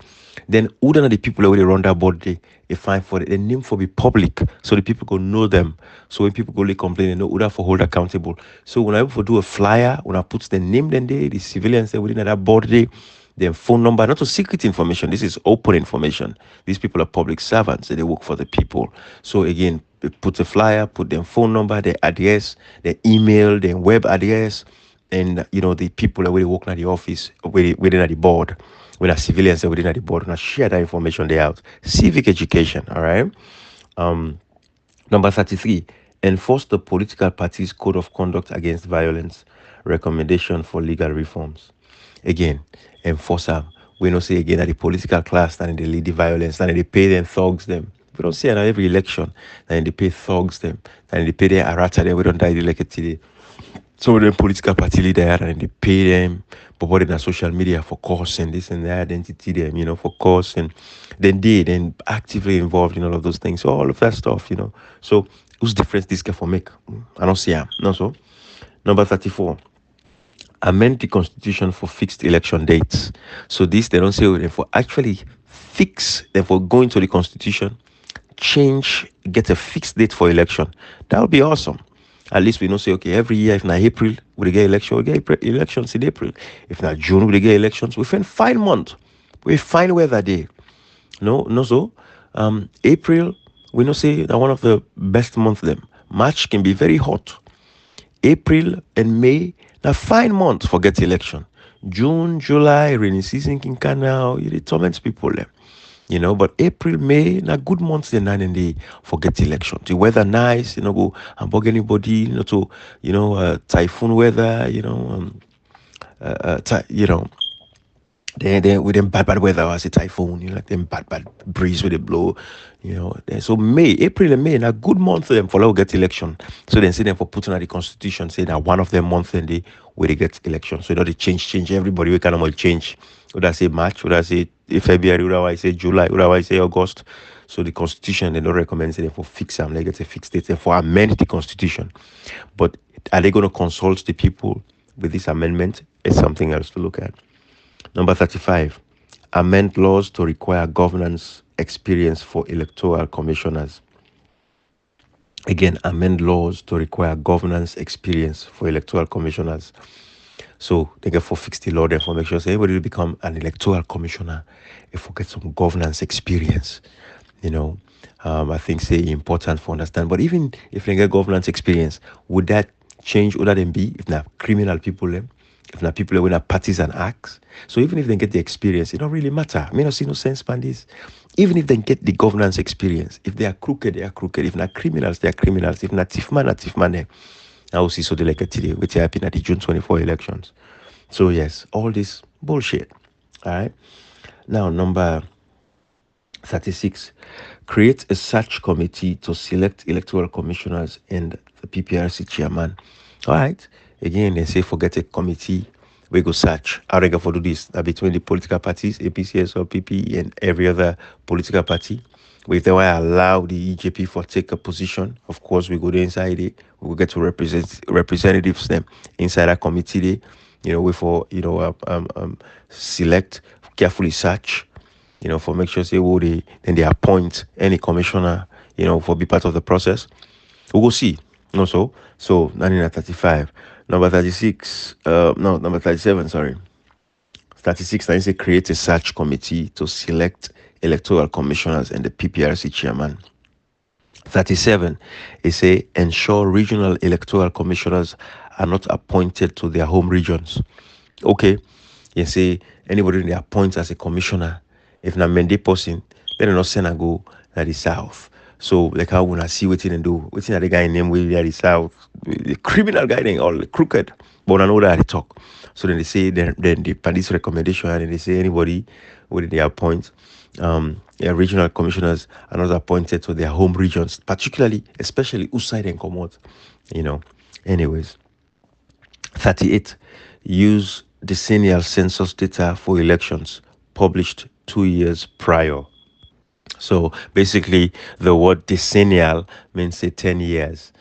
Then who are the people where they run that board they find for it. The name for be public so the people go know them. So when people go they complain, they know who that for hold accountable. So when I ever do a flyer, when I put the name then they the civilians there within that board they their phone number, not a secret information. This is open information. These people are public servants. They work for the people. So again, put a flyer, put their phone number, their address, their email, their web address, and the people that really work at the office, within at the board, when are civilians that within at the board, and share that information they out. Civic education, all right. Um, Number 33, enforce the political party's code of conduct against violence. Recommendation for legal reforms. Again, enforce them. We don't say again that the political class that they lead the violence, and they pay them thugs them. We don't say that every election, and they pay thugs them, and they pay their arata them. We don't die the elected today. Some of them political party leader and they pay them, but what in the social media for course and this and that identity them, for course and then actively involved in all of those things. So all of that stuff. So whose difference this can for make? I don't see him. No so. Number 34. Amend the constitution for fixed election dates. So this they don't say for actually fix them for going to the constitution, change, get a fixed date for election. That would be awesome. At least we know say okay every year if not April we get election we get elections in April. If not June we get elections. We find fine month. We find weather day. No so. April we know say that one of the best months them. March can be very hot. April and May, now fine months for get election. June, July, rainy season can come now, it torments people them. But April, May, now good months then and they forget election. The weather nice, go and bug anybody, to typhoon weather, they with them bad weather as a typhoon, like them bad breeze with it blow, So May, April and May, now good month for them for now get election. So then say them for putting out the constitution, say that one of them month and they where they get election. So they change everybody we can only change. Would I say March, would I say February, would I say July, would I say August? So the constitution they don't recommend say for fix them, they get a fixed date, for amend the constitution. But are they gonna consult the people with this amendment? It's something else to look at. Number 35, amend laws to require governance experience for electoral commissioners. Again, amend laws to require governance experience for electoral commissioners. So they get for fix the law there for make sure say everybody will become an electoral commissioner if we get some governance experience. I think say important for understand. But even if they get governance experience, would that change other than be if not criminal people them? If not people with parties and acts. So even if they get the experience, it don't really matter. I mean, I see no sense man this. Even if they get the governance experience, if they are crooked, they are crooked. If not criminals, they are criminals. If not thief man, I will see so they like it today, which happened at the June 24 elections. So yes, all this bullshit. All right. Now number 36. Create a search committee to select electoral commissioners and the PPRC chairman. All right. Again, they say forget a committee. We go search. How they go for do this? That between the political parties, APCS or PP, and every other political party. If they will allow the EJP for take a position, of course we go there inside it. We will get to represent representatives them inside that committee. There, we for select carefully search. For make sure say they appoint any commissioner, for be part of the process. We will see. Also, so 1935. Number 36, no, number 37, sorry. 36, I say create a search committee to select electoral commissioners and the PPRC chairman. 37, it say ensure regional electoral commissioners are not appointed to their home regions. Okay, you say anybody they appoint as a commissioner, if not Mende person, then they not send and go to the south. So like how when I see what and do, what the guy name will the south, the criminal guy name all crooked. But I know that they talk. So then they say then the police recommendation and they say anybody would they appoint regional commissioners are not appointed to their home regions, particularly especially outside and come out. Anyways. 38. Use decennial census data for elections published 2 years prior. So basically, the word decennial means say 10 years.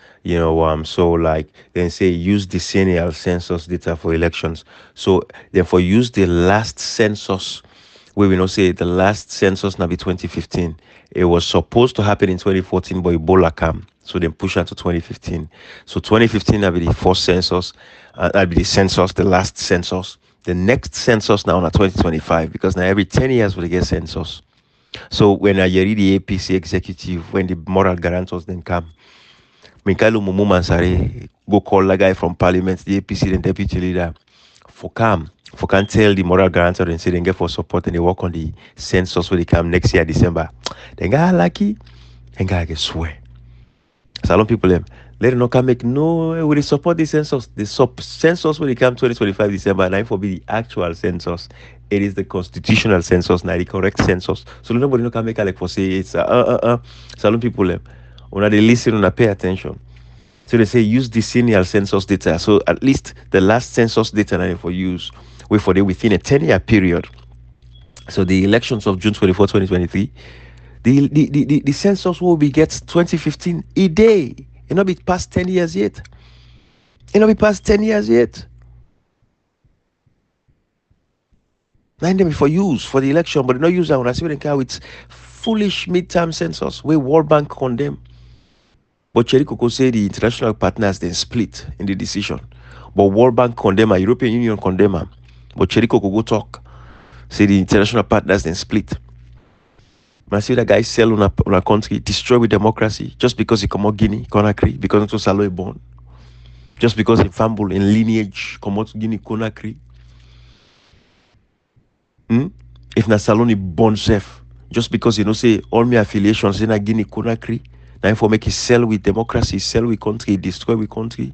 So like then say use decennial census data for elections. So therefore use the last census where we know say the last census now be 2015. It was supposed to happen in 2014, but Ebola came. So then push out to 2015. So 2015 will be the first census. That'll be the census, the last census. The next census now on 2025 because now every 10 years we get census. So when I read the APC executive, when the moral guarantors then come, Michaelo Mumu Mansare go call the guy from parliament, the APC, the deputy leader, for can tell the moral guarantor and say they get for support and they work on the census when they come next year, December. Then guy lucky, then guy get swear. Salon people them. Let them not come make no we support the census. The census when it come 2025 December, and for be the actual census. It is the constitutional census, not the correct census. So nobody no can make like for say it's Salon people them. When they listen and pay attention. So they say use decennial census data. So at least the last census data now for use wait for the within a 10-year period. So the elections of June 24, 2023, the census will be get 2015 a day. It not be past 10 years yet. It not be past 10 years yet. Nine them for use for the election, but they not use that one. I see what they can with foolish midterm census where World Bank condemn. But Cherry Coco say the international partners then split in the decision. But World Bank condemn her, European Union condemn her. But Cherry Coco go talk. Say the international partners then split. I see that guy sell on a country, destroy with democracy, just because he come out Guinea, Conakry, because it was Salo born. Just because in family, in lineage, come out Guinea, Conakry. Hmm? If na Saloni born self, just because say all my affiliations in a Guinea, Conakry, now for make it sell with democracy, sell with country, destroy with country.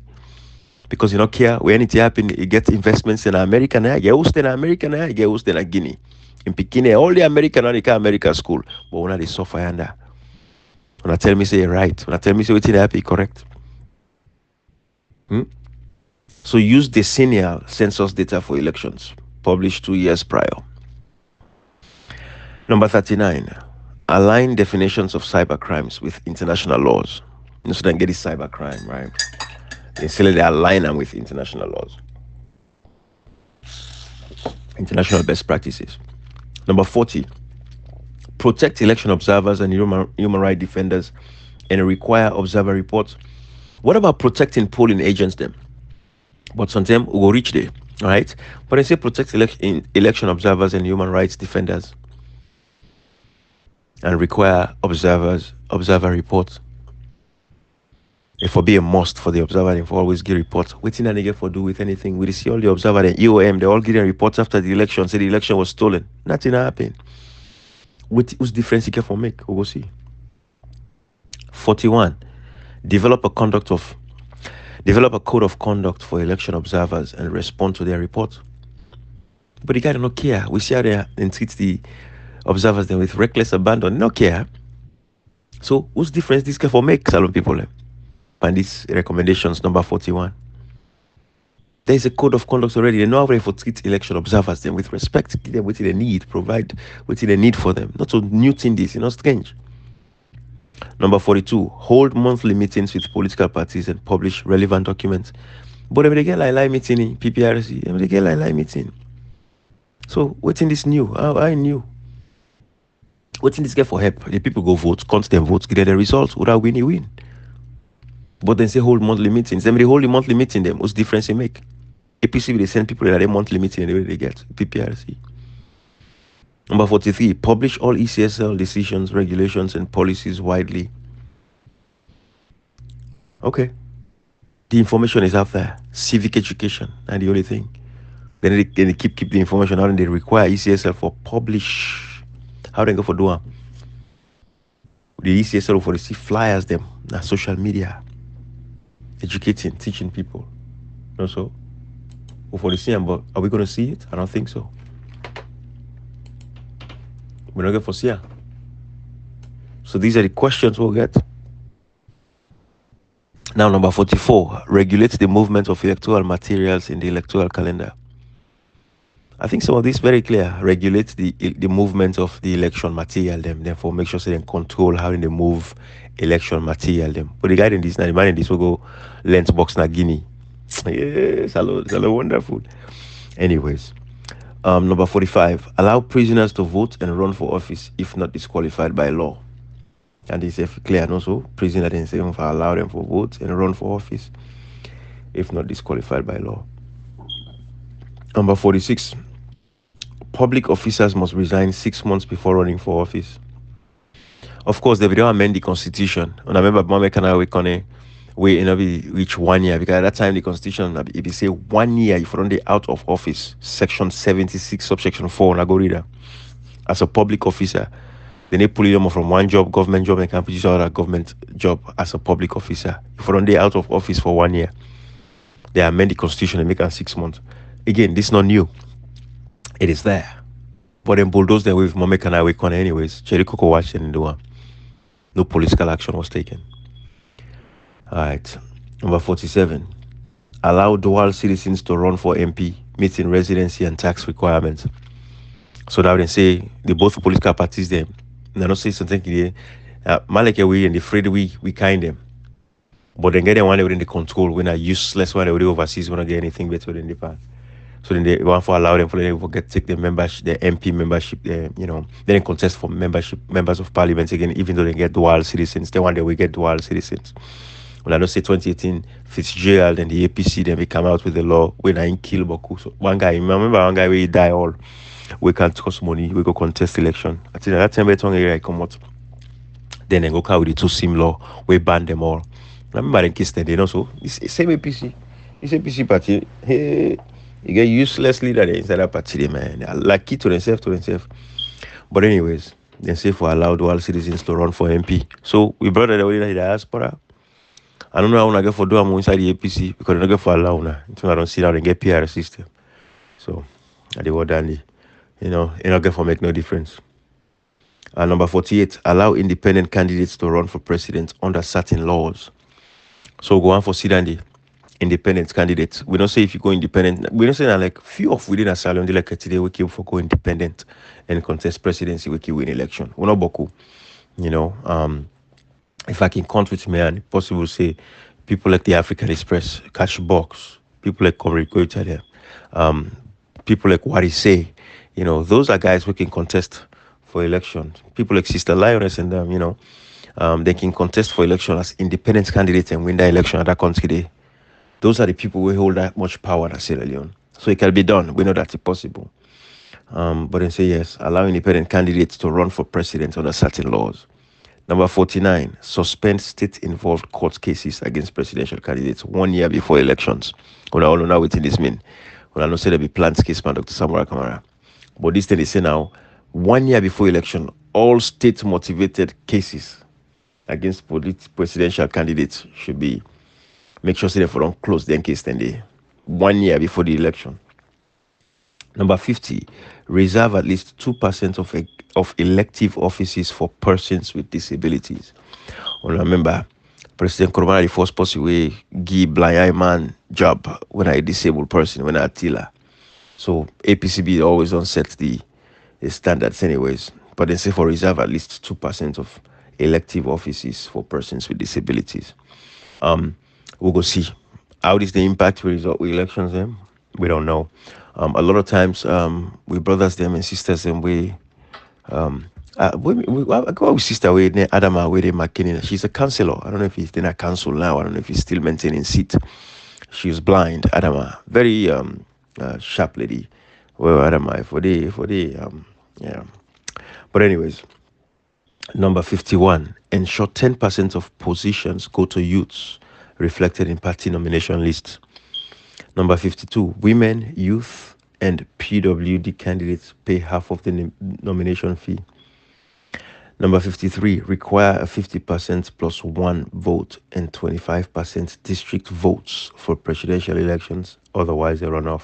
Because you don't care when anything happen, you get investments in America now, you get host in America now, you get host in a Guinea. In Pekin, all the American and the American school, but when they suffer under. When I tell me say right, when I tell me say what happy correct. Hmm? So use decennial census data for elections, published 2 years prior. Number 39, align definitions of cyber crimes with international laws. So then get this cyber crime, right? Instead they align them with international laws, international best practices. Number 40, protect election observers and human rights defenders and require observer reports. What about protecting polling agents then? But sometimes we will reach there, all right? But I say protect election observers and human rights defenders and require observer reports. It for be a must for the observer and for always give reports. Waiting and they get for do with anything. We see all the observer and EOM, they all getting reports after the election, say the election was stolen. Nothing happened. What's difference you can for make? We will see. 41. Develop a code of conduct for election observers and respond to their reports. But the guy do not care. We see how they treat the observers then with reckless abandon. No care. So what's difference this can for make salon people? And these recommendations number 41. There is a code of conduct already. They know how to treat election observers then with respect, give them what they need, provide what they need for them. Not to new thing this, strange. Number 42, hold monthly meetings with political parties and publish relevant documents. But when they get like meeting in PPRC, they get like meeting. So what's in this new? I knew. What's in this get for help? The people go vote, constant votes, get the results, without win, you win. But then say hold monthly meetings. Then they hold the monthly meeting them. What's the difference they make? APC they send people that they monthly meeting and the way they get PPRC. Number 43, publish all ECSL decisions, regulations, and policies widely. Okay. The information is out there. Civic education, and the only thing. Then they keep the information out and they require ECSL for publish. How they go for doing? The ECSL for the see flyers them, social media, educating, teaching people. Also, for the see, but are we going to see it? I don't think so. We're not going to see it. So these are the questions we'll get. Now, number 44, regulate the movement of electoral materials in the electoral calendar. I think some of this very clear. Regulate the movement of the election material them. Therefore, make sure so they control how they move election material them. But the guy in this, now the man in this will go lens box na Guinea. Yes, hello, hello, wonderful. Anyways, number 45. Allow prisoners to vote and run for office if not disqualified by law. And this is clear and also prisoner then say allow them for vote and run for office if not disqualified by law. Number 46. Public officers must resign 6 months before running for office. Of course, they will amend the constitution. And I remember Mama Kana we can we in reach 1 year because at that time the constitution it say 1 year if you're on the out of office, section 76, subsection 4, and I go read that. As a public officer, then they pull you from one job, government job, and can put you to another government job as a public officer. If you're on the out of office for 1 year, they amend the constitution and make it 6 months. Again, this is not new. It is there. But then bulldoze them with Mama Kana we can anyways. Cherry Coco watching and do one. No political action was taken. All right. Number 47. Allow dual citizens to run for MP, meeting residency and tax requirements. So that they say the both political parties them. They don't say something here. Maleke we and the afraid we kind them. But then get them one within the control when are useless when they overseas when I get anything better than the past. So then they want for allow them for them to get take the membership, the MP membership, then contest for membership, members of parliament again, even though they get dual citizens. They want they will get dual citizens. When I don't say 2018, Fitzgerald and the APC, then we come out with the law when I kill Boku. So one guy, remember one guy we die all. We can't cost money, we go contest election. I think that time we tongue area come out. Then they go carry with the two SIM law, we ban them all. I remember in case they also it's same APC. It's APC party. Hey, you get useless leader there inside that party, man. They are lucky to themselves. But anyways, they say for allowed all citizens to run for MP. So we brought it away in the diaspora. I don't know how I get for do I'm inside the APC because I don't get for allow now. Until I don't see how they get PR system. So I did what Dandy. It not get for make no difference. Number 48, allow independent candidates to run for president under certain laws. So go on for Sidandi, independent candidates. We don't say if you go independent. We don't say that like few of within a salon like today we keep for go independent and contest presidency we keep win election. We not boku. You know, if I can count with me and possible say people like the African Express, Cash Box, people like Comrade Goita um, people like What He Say, those are guys who can contest for election. People like Sister Lioness and them, they can contest for election as independent candidates and win the election at that country day. Those are the people who hold that much power at Sierra Leone. So it can be done. We know that's possible. But then say yes, allow independent candidates to run for president under certain laws. Number 49, suspend state-involved court cases against presidential candidates 1 year before elections. We all know now what this mean. We all know say there be planned case by Dr. Samara Kamara. But this thing they say now, 1 year before election, all state-motivated cases against presidential candidates should be make sure they don't close their case then they 1 year before the election. Number 50, reserve at least 2% of elective offices for persons with disabilities. Well, remember, President Koromana, the first person we give blind eye man job when I disabled person, when I tiller. So APCB always on set the standards anyways. But they say for reserve at least 2% of elective offices for persons with disabilities. We'll go see how this the impact result with elections them. We don't know. A lot of times we brothers them and sisters them I go with sister way Adama way they McKinney. She's a counselor. I don't know if he's in a council now. I don't know if he's still maintaining seat. She's blind, Adama. Very sharp lady. Well, Adama for the yeah. But anyways, number 51, ensure 10% of positions go to youths reflected in party nomination lists. Number 52, women, youth, and PWD candidates pay half of the nomination fee. Number 53, require a 50% plus one vote and 25% district votes for presidential elections, otherwise a runoff.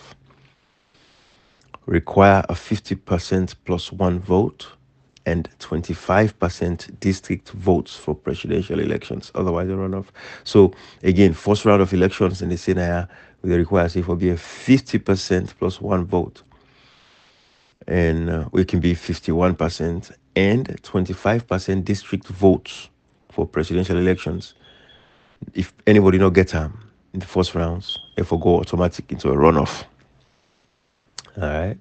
Require a 50% plus one vote and 25% district votes for presidential elections, otherwise a runoff. So again, first round of elections, and they say now they require say for be a 50% plus one vote and it can be 51% and 25% district votes for presidential elections. If anybody not get in the first rounds, it will go automatic into a runoff. All right.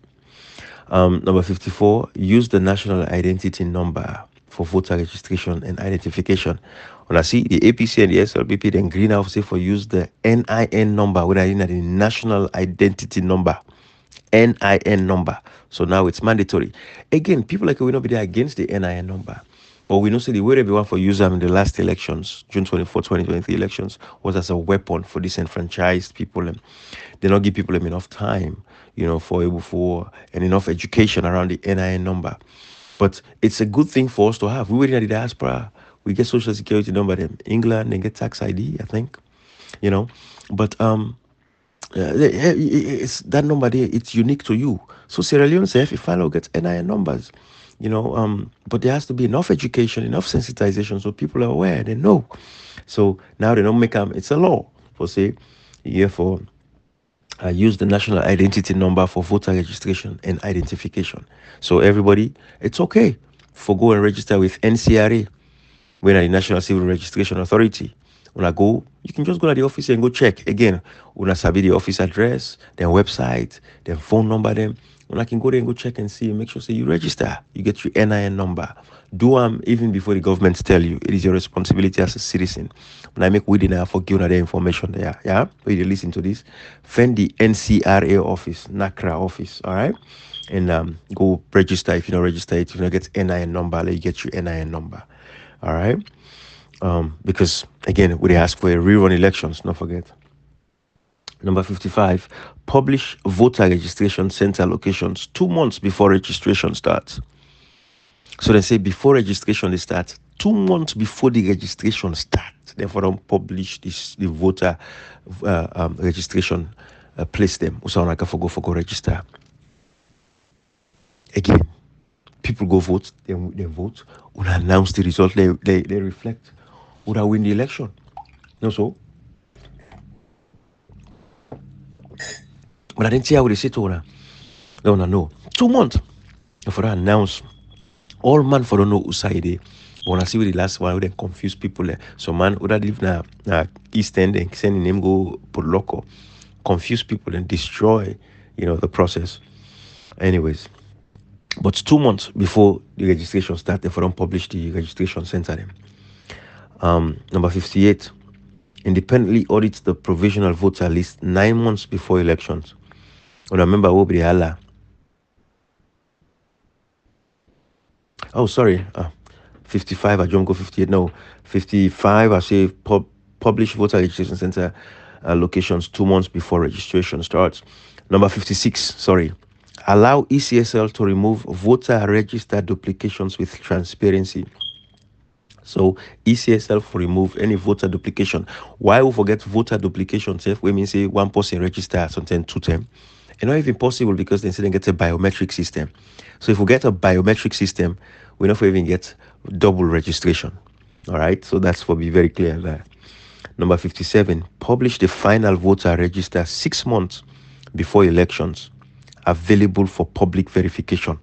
Number 54, use the national identity number for voter registration and identification. When I see the APC and the SLPP, then green house say for use the NIN number, when I in the national identity number. NIN number. So now it's mandatory. Again, people like we not be there against the NIN number. But we know say the way everyone for use them in the last elections, June 24, 2023 elections, was as a weapon for disenfranchised people. And they not give people enough time, for able for and enough education around the NIN number. But it's a good thing for us to have. We were in the diaspora. We get social security number in England and get tax ID, I think. You know. But it's that number there, it's unique to you. So Sierra Leone says if I don't get NIN numbers, but there has to be enough education, enough sensitization so people are aware, they know. So now they don't make them, it's a law for say, for use the national identity number for voter registration and identification. So everybody, it's okay for go and register with NCRA, when at the National Civil Registration Authority. When I go, you can just go to the office and go check. Again, when I sabi the office address, their website, their phone number, them. When I can go there and go check and see, make sure say you register, you get your NIN number. Do even before the government tell you. It is your responsibility as a citizen. When I make we deny for giving the information there, yeah. When you listen to this, find the NCRA office, NACRA office, all right, and go register. If you don't register it, if you don't get NIN number, let you get your NIN number. All right. Because again, we ask for a rerun elections, not forget. Number 55, publish voter registration center locations 2 months before registration starts. So they say before registration they start, 2 months before the registration starts. Therefore, don't publish the voter registration place them. So I can go register. Again, people go vote, they vote, will announce the result, they reflect, would I win the election? No, so. But I didn't see how they say to her. No. 2 months. For that announce, all man for don't know who side they. When I see with the last one, we then confuse people. So man, would I live now East End and send him go put loco, confuse people and destroy, the process. Anyways, but 2 months before the registration starts, they don't publish the registration center them. Number 58, independently audit the provisional voter list 9 months before elections. When I remember what be Allah. Oh, sorry. 55, I don't go 58. No, 55, I say publish voter registration center locations 2 months before registration starts. Number 56, sorry. Allow ECSL to remove voter register duplications with transparency. So ECSL for remove any voter duplication. Why we forget voter duplication? We mean say one person register something 2 times. It's not even possible because they say they get a biometric system. So if we get a biometric system, we not even get double registration. All right. So that's for be very clear there. Number 57, publish the final voter register 6 months before elections, available for public verification.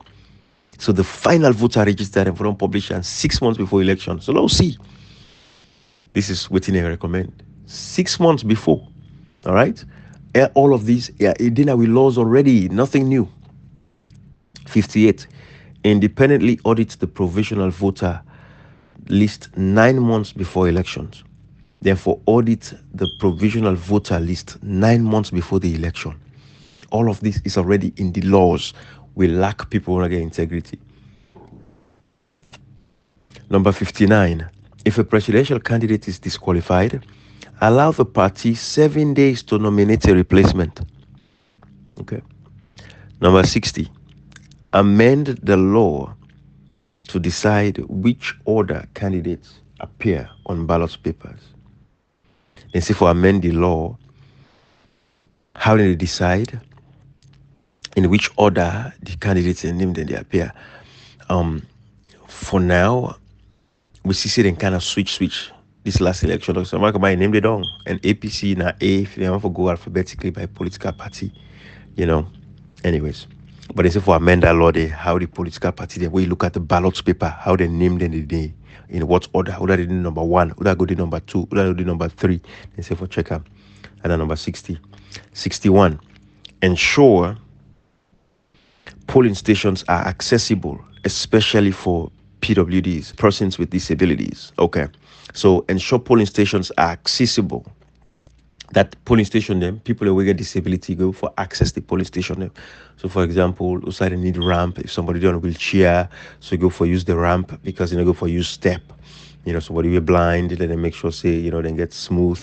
So the final voter register and from publication 6 months before election. So let's see. This is what I recommend. 6 months before. All right. All of these, dinner with laws already. Nothing new. 58. Independently audit the provisional voter list 9 months before elections. Therefore, audit the provisional voter list 9 months before the election. All of this is already in the laws. We lack people who get integrity. Number 59. If a presidential candidate is disqualified, allow the party 7 days to nominate a replacement. Okay. Number 60. Amend the law to decide which order candidates appear on ballot papers. Then say for amend the law, how do they decide in which order the candidates and named they appear? For now, we see them kind of switch this last election. So I'm going to name it down. And APC now A, if they want to go alphabetically by political party, Anyways. But they say for amend that law, they how the political party there, where you look at the ballot paper, how they named them the day, in what order, who that did number one, who that go to number two, who that did number three. They say for check up. And then number 60. 61. Ensure polling stations are accessible, especially for PWDs, persons with disabilities. Okay. So ensure polling stations are accessible. That polling station them, people with disability go for access the polling station them. So for example, outside they need ramp. If somebody on a wheelchair, so you go for use the ramp because go for use step. Somebody we blind, then they make sure say, then get smooth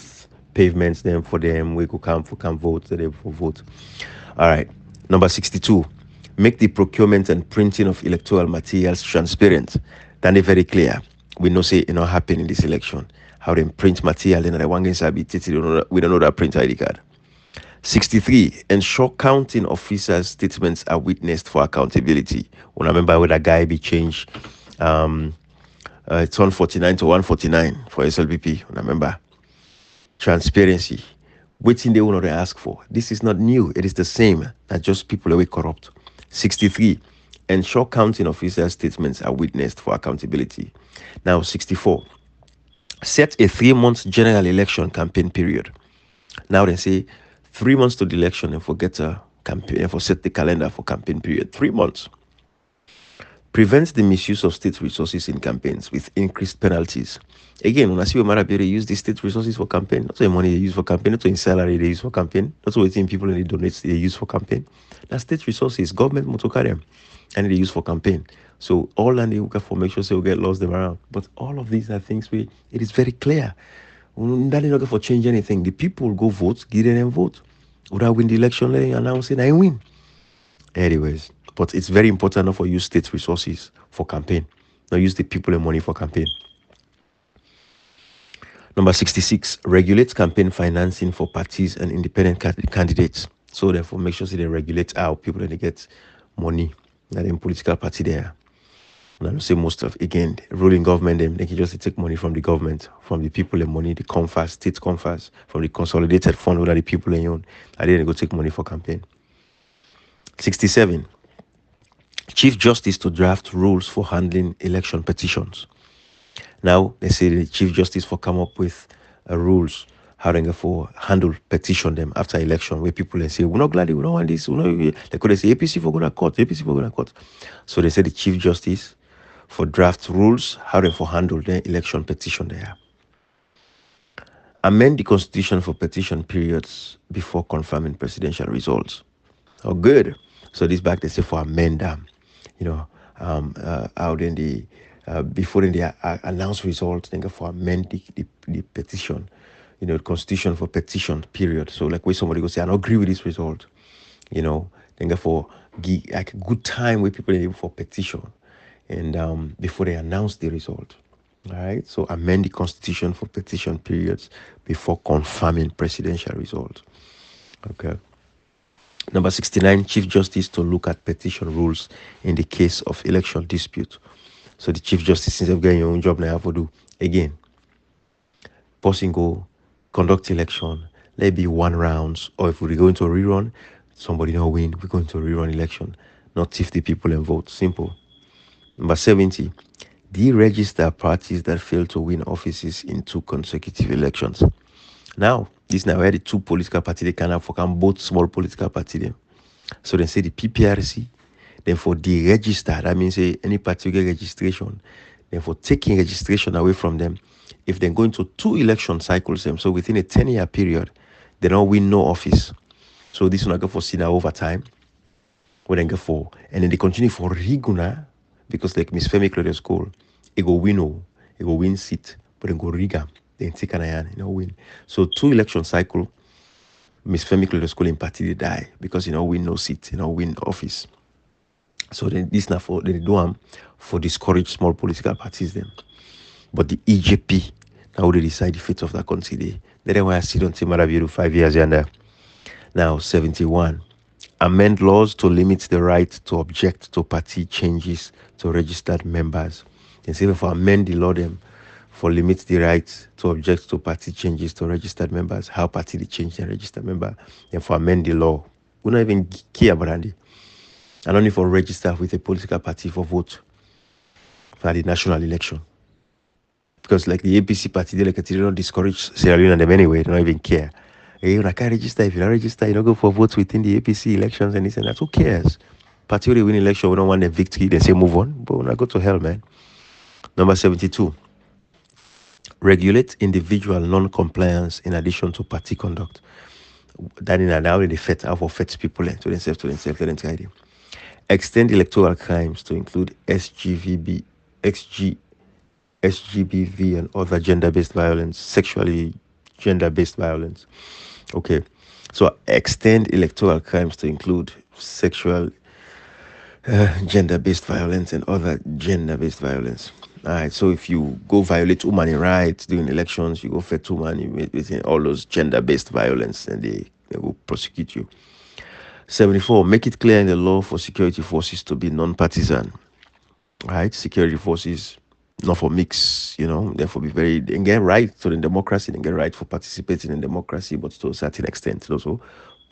pavements then for them. We could come vote, so they for vote. All right. Number 62. Make the procurement and printing of electoral materials transparent. Then they very clear. We know say it not happen in this election. How they print material and the one inside we don't know that print ID card. 63. Ensure counting officers' statements are witnessed for accountability. When I remember when that guy be changed, it's 149 to 149 for SLBP. When I remember transparency. Waiting they will not ask for. This is not new. It is the same that just people are corrupt. 63. Ensure counting officers' statements are witnessed for accountability. Now, 64. Set a 3 month general election campaign period. Now they say 3 months to the election and forget a campaign and for set the calendar for campaign period. 3 months. Prevents the misuse of state resources in campaigns with increased penalties. Again, when I see Omar Abere use the state resources for campaign, not the money they use for campaign, not the salary they use for campaign, not what people they donate they use for campaign. That's state resources, government motokariam, and they use for campaign. So all and they look for make sure say we get lost them around. But all of these are things it is very clear. That is not for change anything. The people go vote, give them vote. Would I win the election? Let them announce it, I win. Anyways, but it's very important not for use state resources for campaign. Not use the people and money for campaign. Number 66, regulate campaign financing for parties and independent candidates. So therefore, make sure they regulate how people that they get money that in political party there. And I don't say most of again ruling government them they can just take money from the government, from the people and money, the confers, state confers, from the consolidated fund that the people they own. I didn't go take money for campaign. 67. Chief Justice to draft rules for handling election petitions. Now they say the Chief Justice for come up with rules how they for handle petition them after election where people they say we're not glad we don't want this. They could say APC for go to court, APC for go to court. So they say the Chief Justice for draft rules how they for handle the election petition there. Amend the constitution for petition periods before confirming presidential results. Oh, good. So this back they say for amend them, out in the before in the announce results, then go for amend the petition, the constitution for petition period. So like where somebody go say I don't agree with this result, then go for like a good time where people are able for petition, and before they announce the result. All right. So amend the constitution for petition periods before confirming presidential results. Okay. Number 69, Chief Justice to look at petition rules in the case of election dispute. So the Chief Justice, instead of getting your own job now, have to do again. Person go conduct election. Let it be one rounds, or if we go into a rerun, somebody not win, we go into a rerun election. Not 50 people and vote. Simple. Number 70, deregister parties that fail to win offices in 2 consecutive elections. Now, this now where the 2 political parties they can have for both small political parties them. So they say the PPRC, then for deregister, that means say any party get registration, then for taking registration away from them, if they go into 2 election cycles them, so within a 10-year period, they don't win no office. So this one I go for Sina over time, when they go for, and then they continue for Riguna, because like Miss Femi Claudia School, it go win it go win seat, but then go Riga, then take an iron, win. So 2 election cycle, Miss Femi Claudia School in party they die because win no seat, win office. So then this now for they do for discourage small political parties then. But the EJP now they decide the fate of that country. Then why I sit on Timarabiru 5 years and now 71. Amend laws to limit the right to object to party changes to registered members. Then say for amend the law them for limit the right to object to party changes to registered members. How party they change their registered member. Then for amend the law. We don't even care about that. and only for register with a political party for vote for the national election. Because like the APC party, they don't discourage Sierra Leone and them anyway. They don't even care. Hey, I can't register. If you don't register, you don't go for votes within the APC elections and this and that. Who cares? Party will win election. We don't want a victory. They say move on. But when I go to hell, man. Number 72. Regulate individual non-compliance in addition to party conduct. That in and out in the FET, how affects people to themselves. Extend electoral crimes to include SGBV, and other gender-based violence, sexually gender-based violence. Okay, so extend electoral crimes to include sexual, gender-based violence and other gender-based violence. All right, so if you go violate woman rights during elections, you go fet woman, you within all those gender-based violence, and they will prosecute you. 74. Make it clear in the law for security forces to be non-partisan. Right, security forces not for mix, therefore be very and get right to the democracy and get right for participating in democracy, but to a certain extent. Also,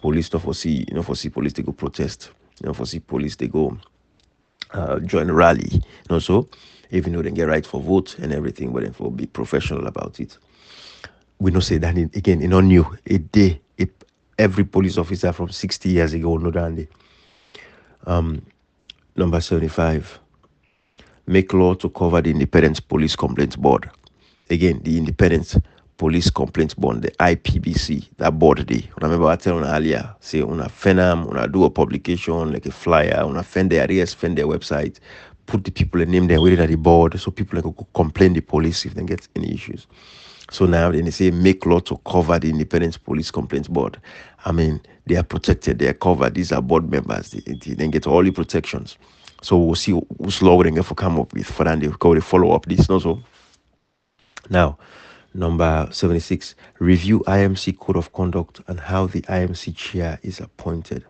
police not foresee, foresee police they go protest, foresee police they go join a rally, so even though they get right for vote and everything, but then for be professional about it. We know say that again, not new. A day, every police officer from 60 years ago know that. Number 75. Make law to cover the Independent Police Complaints Board. Again, the Independent Police Complaints Board, the IPBC, that board day. Remember I tell you earlier, say una fenam, una do a publication like a flyer, una fend their areas, fend their website, put the people and name them waiting at the board so people like go complain the police if they get any issues. So now then they say make law to cover the Independent Police Complaints Board. I mean, they are protected, they are covered. These are board members. They get all the protections. So we'll see whose law we're going to come up with for that. They go to follow up this. Also, now, number 76, review IMC code of conduct and how the IMC chair is appointed.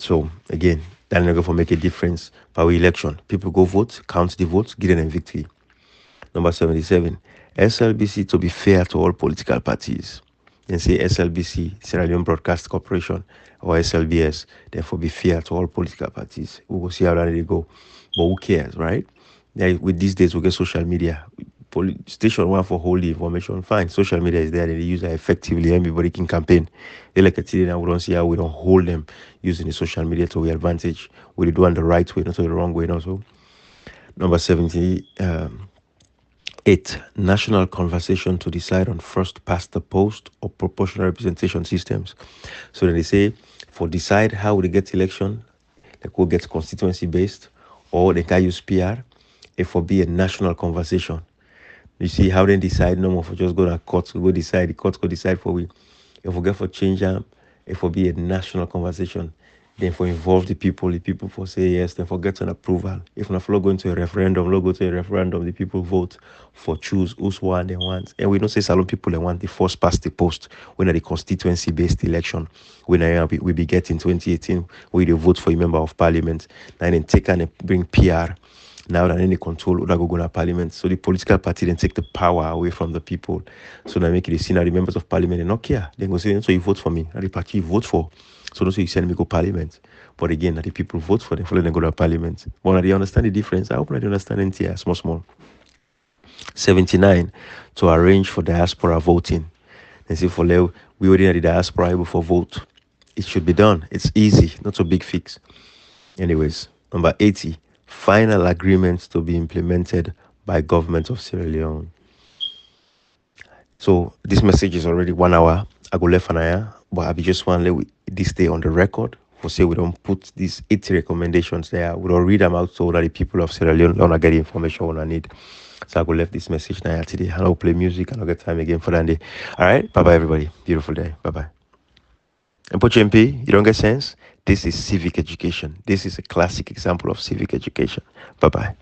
So again, that's not going to make a difference for election. People go vote, count the votes, give them a victory. Number 77, SLBC to be fair to all political parties. And say SLBC, Sierra Leone Broadcast Corporation, or SLBS, therefore be fair to all political parties. We will see how they go. But who cares, right? With these days, we get social media. Station one for hold the information, fine. Social media is there, and they use it effectively. Everybody can campaign. They like a now, we don't see how we don't hold them using the social media to our advantage. We do it the right way, not the wrong way, also. Number 78, national conversation to decide on first past the post or proportional representation systems. So then they say, for decide how we get election, they could get constituency based, or they can use PR. It will be a national conversation. You see how they decide no more for just go to court, go decide, the court go decide for we. If we get for change them, it will be a national conversation. Then for involve the people for say yes, then for get an approval. If not for go into a referendum, go to a referendum, the people vote for choose who's one they want. And we don't say Salon people they want the first past the post when the constituency based election. When we be getting 2018, where they vote for a member of parliament, then take and bring PR. Now that any control would go to parliament. So the political party then take the power away from the people. So they make it see now the members of parliament and not care. Then go say, so you vote for me. Now the party you vote for. So don't say you send me go parliament. But again, that the people vote for them, for them go to parliament. But now they understand the difference. I hope they understand it here, small. 79, to arrange for diaspora voting. And see for Leo, we already had the diaspora able for vote. It should be done. It's easy, not a big fix. Anyways, number 80, final agreements to be implemented by government of Sierra Leone. So this message is already 1 hour. I go left an hour, but I be just want to let this stay on the record. For say we don't put these 80 recommendations there. We don't read them out so that the people of Sierra Leone don't get the information when I need. So I go left this message now today. And I'll play music and I'll get time again for that day. All right. Bye bye everybody. Beautiful day. Bye bye. And put MP, you don't get sense? This is civic education. This is a classic example of civic education. Bye bye.